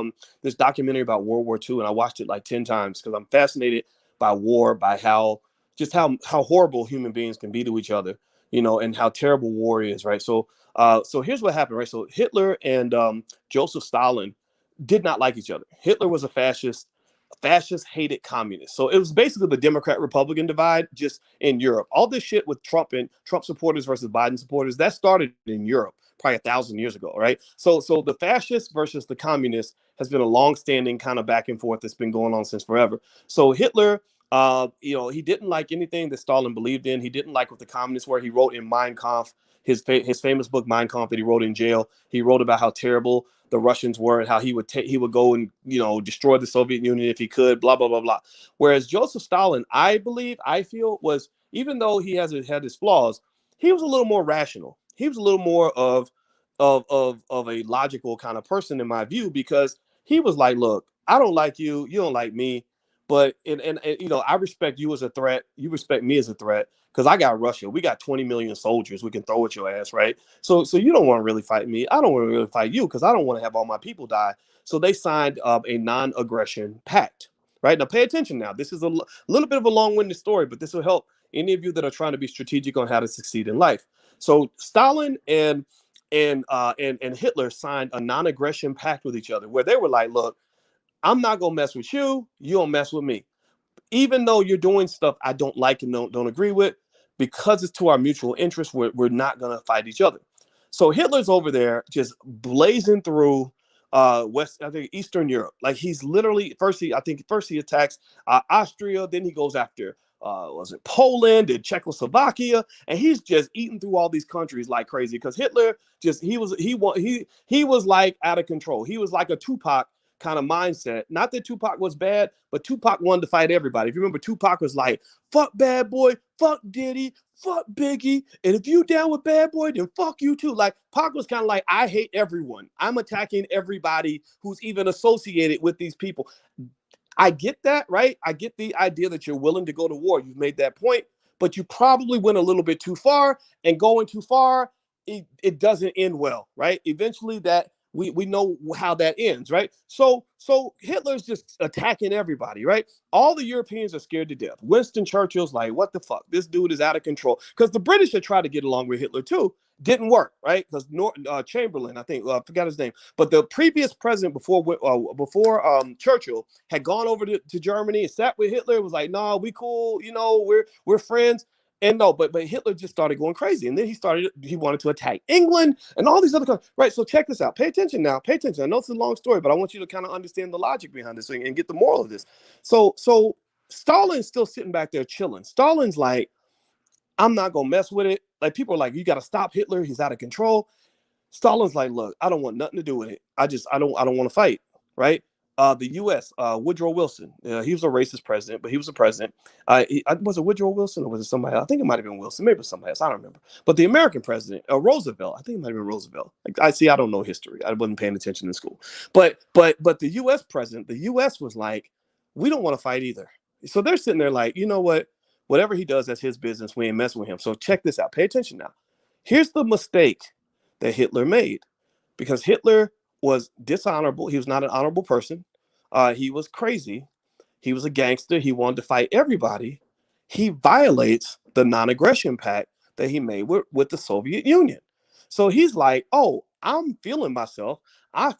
this documentary about World War II, and I watched it like 10 times because I'm fascinated by war, by how horrible human beings can be to each other, and how terrible war is, right? So here's what happened, right? So Hitler and Joseph Stalin did not like each other. Hitler was a fascist. Fascist hated communists. So it was basically the Democrat Republican divide just in Europe. All this shit with Trump and Trump supporters versus Biden supporters, that started in Europe probably 1,000 years ago, right? So the fascists versus the communists has been a long-standing kind of back and forth that's been going on since forever. So Hitler, he didn't like anything that Stalin believed in. He didn't like what the communists were. He wrote in Mein Kampf, his famous book Mein Kampf, that he wrote in jail. He wrote about how terrible the Russians were and how he would go and destroy the Soviet Union if he could. Blah blah blah blah. Whereas Joseph Stalin, I feel, was, even though he had his flaws, he was a little more rational. He was a little more of a logical kind of person in my view, because he was like, look, I don't like you, you don't like me. But and you know, I respect you as a threat. You respect me as a threat because I got Russia. We got 20 million soldiers we can throw at your ass, right? So you don't want to really fight me. I don't want to really fight you because I don't want to have all my people die. So they signed a non-aggression pact, right? Now pay attention. Now this is a little bit of a long-winded story, but this will help any of you that are trying to be strategic on how to succeed in life. So Stalin and Hitler signed a non-aggression pact with each other, where they were like, "Look, I'm not gonna mess with you. You don't mess with me. Even though you're doing stuff I don't like and don't agree with, because it's to our mutual interest, we're not gonna fight each other." So Hitler's over there just blazing through I think Eastern Europe. Like he's literally first he attacks Austria, then he goes after was it Poland and Czechoslovakia, and he's just eating through all these countries like crazy because Hitler just he was like out of control. He was like a Tupac kind of mindset. Not that Tupac was bad, but Tupac wanted to fight everybody. If you remember, Tupac was like, fuck Bad Boy, fuck Diddy, fuck Biggie, and if you down with Bad Boy, then fuck you too. Like Pac was kind of like, I hate everyone. I'm attacking everybody who's even associated with these people. I get that, right? I get the idea that you're willing to go to war. You've made that point, but you probably went a little bit too far, and going too far, it doesn't end well, right? Eventually that we know how that ends, right? So Hitler's just attacking everybody, right? All the Europeans are scared to death. Winston Churchill's like, what the fuck? This dude is out of control. Because the British had tried to get along with Hitler too. Didn't work, right? Because Chamberlain, I think, I forgot his name, but the previous president before Churchill had gone over to Germany and sat with Hitler. Was like, "Nah, we cool, you know, we're friends." And no, but Hitler just started going crazy, and then he wanted to attack England and all these other countries. Right. So check this out. Pay attention now. Pay attention. I know it's a long story, but I want you to kind of understand the logic behind this thing and get the moral of this. So Stalin's still sitting back there chilling. Stalin's like, I'm not gonna mess with it. Like people are like, you got to stop Hitler. He's out of control. Stalin's like, look, I don't want nothing to do with it. I don't want to fight, right? The U.S. Woodrow Wilson, he was a racist president, but he was a president. Was it Woodrow Wilson or was it somebody else? I think it might have been Wilson, maybe it was somebody else. I don't remember. But the American president, Roosevelt, I think it might have been Roosevelt. Like, I don't know history. I wasn't paying attention in school. But the U.S. president, the U.S. was like, we don't want to fight either. So they're sitting there like, you know what? Whatever he does, that's his business. We ain't messing with him. So check this out. Pay attention now. Here's the mistake that Hitler made, because Hitler was dishonorable. He was not an honorable person. He was crazy. He was a gangster. He wanted to fight everybody. He violates the non-aggression pact that he made with the Soviet Union. So he's like, oh, I'm feeling myself.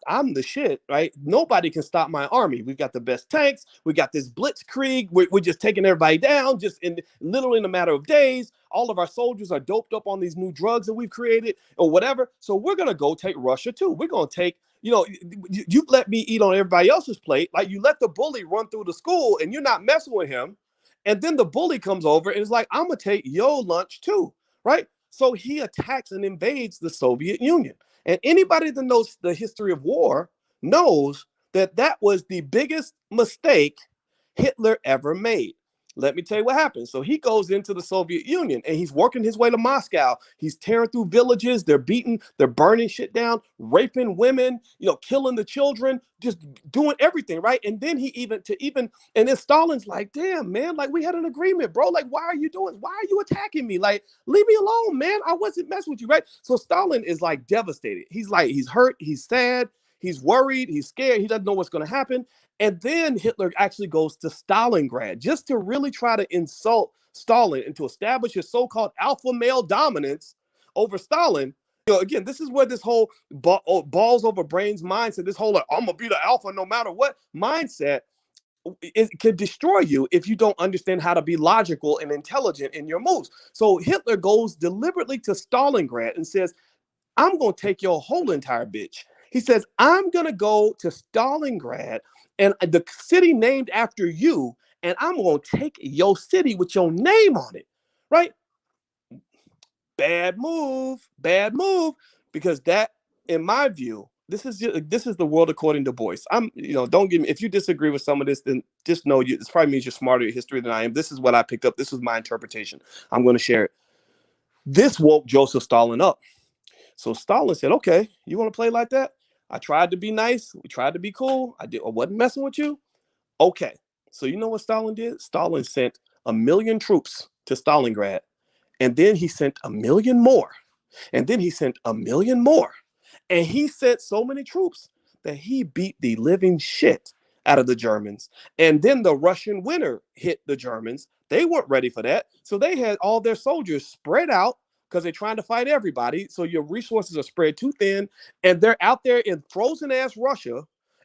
I'm the shit, right? Nobody can stop my army. We've got the best tanks. We got this blitzkrieg. We're just taking everybody down just in literally in a matter of days. All of our soldiers are doped up on these new drugs that we've created or whatever. So we're going to go take Russia too. We're going to take, you know, you let me eat on everybody else's plate. Like you let the bully run through the school and you're not messing with him. And then the bully comes over and is like, I'm going to take your lunch too, right? So he attacks and invades the Soviet Union. And anybody that knows the history of war knows that that was the biggest mistake Hitler ever made. Let me tell you what happened. So he goes into the Soviet Union and he's working his way to Moscow. He's tearing through villages. They're beating, they're burning shit down, raping women, you know, killing the children, just doing everything, right? And then and then Stalin's like, damn, man, like we had an agreement, bro. Like, why are you attacking me? Like, leave me alone, man. I wasn't messing with you, right? So Stalin is like devastated. He's like, he's hurt, he's sad, he's worried, he's scared, he doesn't know what's going to happen. And then Hitler actually goes to Stalingrad just to really try to insult Stalin and to establish his so-called alpha male dominance over Stalin. You know, again, this is where this whole balls over brains mindset, this whole like, I'm gonna be the alpha no matter what mindset, it can destroy you if you don't understand how to be logical and intelligent in your moves. So Hitler goes deliberately to Stalingrad and says, I'm going to take your whole entire bitch. He says, I'm going to go to Stalingrad and the city named after you, and I'm going to take your city with your name on it, right? Bad move, because that, in my view, this is the world according to Boyce. Don't give me, if you disagree with some of this, then just know this probably means you're smarter at history than I am. This is what I picked up. This was my interpretation. I'm going to share it. This woke Joseph Stalin up. So Stalin said, okay, you want to play like that? I tried to be nice. We tried to be cool. I wasn't messing with you. Okay. So you know what Stalin did? Stalin sent 1 million troops to Stalingrad, and then he sent 1 million more, and then he sent 1 million more, and he sent so many troops that he beat the living shit out of the Germans. And then the Russian winter hit the Germans. They weren't ready for that. So they had all their soldiers spread out because they're trying to fight everybody. So your resources are spread too thin. And they're out there in frozen ass Russia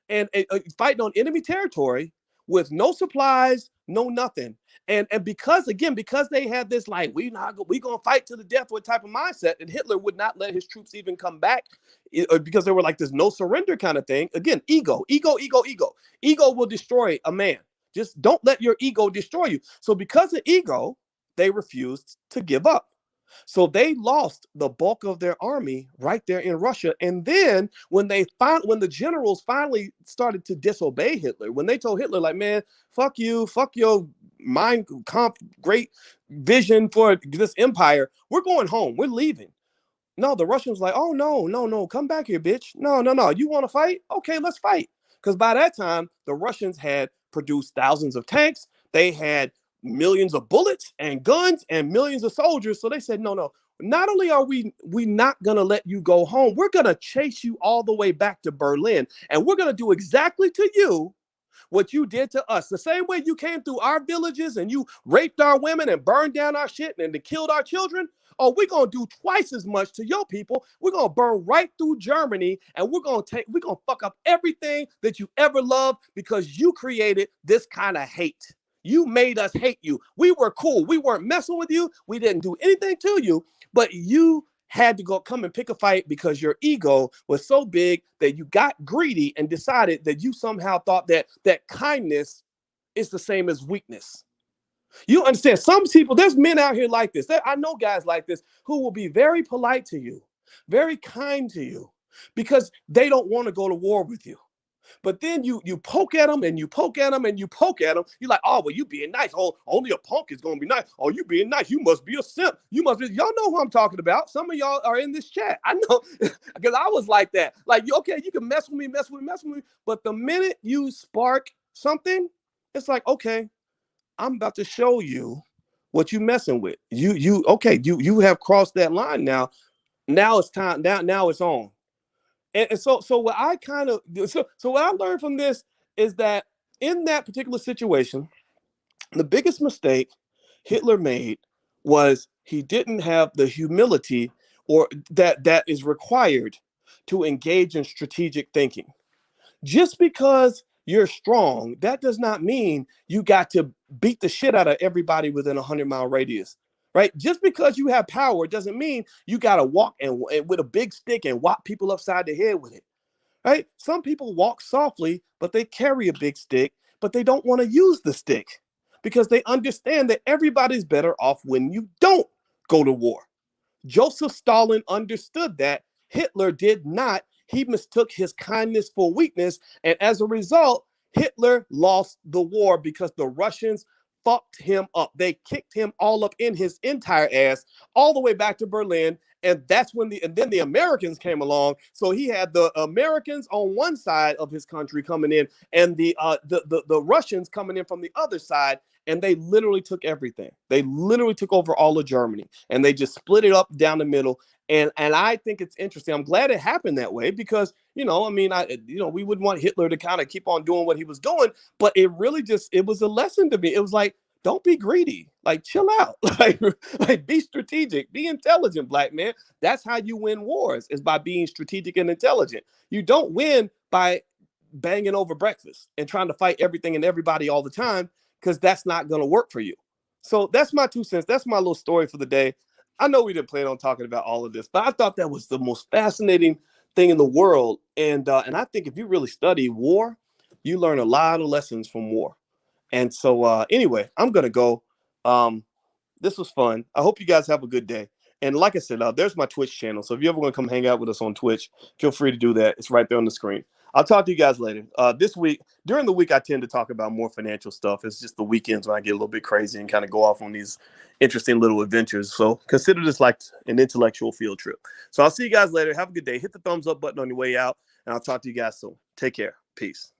and fighting on enemy territory with no supplies, no nothing. And because again, because they had this like we gonna fight to the death with type of mindset, and Hitler would not let his troops even come back because they were like this no surrender kind of thing. Again, ego. Ego will destroy a man. Just don't let your ego destroy you. So because of ego, they refused to give up. So they lost the bulk of their army right there in Russia. And then when the generals finally started to disobey Hitler, when they told Hitler, like, man, fuck you, fuck your great vision for this empire, we're going home, we're leaving. No, the Russians like, oh, no, come back here, bitch. No. You want to fight? Okay, let's fight. Because by that time, the Russians had produced thousands of tanks. They had millions of bullets and guns and millions of soldiers. So they said, no. Not only are we not going to let you go home, we're going to chase you all the way back to Berlin. And we're going to do exactly to you what you did to us. The same way you came through our villages and you raped our women and burned down our shit and killed our children. Oh, we're going to do twice as much to your people. We're going to burn right through Germany, and we're going to fuck up everything that you ever loved because you created this kind of hate. You made us hate you. We were cool. We weren't messing with you. We didn't do anything to you, but you had to come and pick a fight because your ego was so big that you got greedy and decided that you somehow thought that kindness is the same as weakness. You understand? Some people, there's men out here like this. I know guys like this who will be very polite to you, very kind to you, because they don't want to go to war with you. But then you poke at them and you poke at them and you poke at them. You're like, oh, well, you being nice. Oh, only a punk is going to be nice. Oh, you being nice. You must be a simp. You must be. Y'all know who I'm talking about. Some of y'all are in this chat. I know because I was like that. Like, okay, you can mess with me. But the minute you spark something, it's like, okay, I'm about to show you what you messing with. You have crossed that line now. Now it's time. Now it's on. And so what I kind of so what I learned from this is that in that particular situation, the biggest mistake Hitler made was he didn't have the humility or that is required to engage in strategic thinking. Just because you're strong, that does not mean you got to beat the shit out of everybody within a 100-mile radius. Right? Just because you have power doesn't mean you got to walk and with a big stick and whop people upside the head with it. Right? Some people walk softly, but they carry a big stick, but they don't want to use the stick because they understand that everybody's better off when you don't go to war. Joseph Stalin understood that. Hitler did not. He mistook his kindness for weakness. And as a result, Hitler lost the war because the Russians fucked him up. They kicked him all up in his entire ass, all the way back to Berlin. And that's when then the Americans came along. So he had the Americans on one side of his country coming in, and the Russians coming in from the other side. And they literally took everything. They literally took over all of Germany, and they just split it up down the middle. And I think it's interesting. I'm glad it happened that way because, we wouldn't want Hitler to kind of keep on doing what he was doing, but it really it was a lesson to me. It was like, don't be greedy, like chill out, like be strategic, be intelligent, black man. That's how you win wars, is by being strategic and intelligent. You don't win by banging over breakfast and trying to fight everything and everybody all the time, because that's not going to work for you. So that's my 2 cents. That's my little story for the day. I know we didn't plan on talking about all of this, but I thought that was the most fascinating thing in the world. And I think if you really study war, you learn a lot of lessons from war. And so anyway, I'm going to go. This was fun. I hope you guys have a good day. And like I said, there's my Twitch channel. So if you ever want to come hang out with us on Twitch, feel free to do that. It's right there on the screen. I'll talk to you guys later. This week, during the week, I tend to talk about more financial stuff. It's just the weekends when I get a little bit crazy and kind of go off on these interesting little adventures. So consider this like an intellectual field trip. So I'll see you guys later. Have a good day. Hit the thumbs up button on your way out, and I'll talk to you guys soon. Take care. Peace.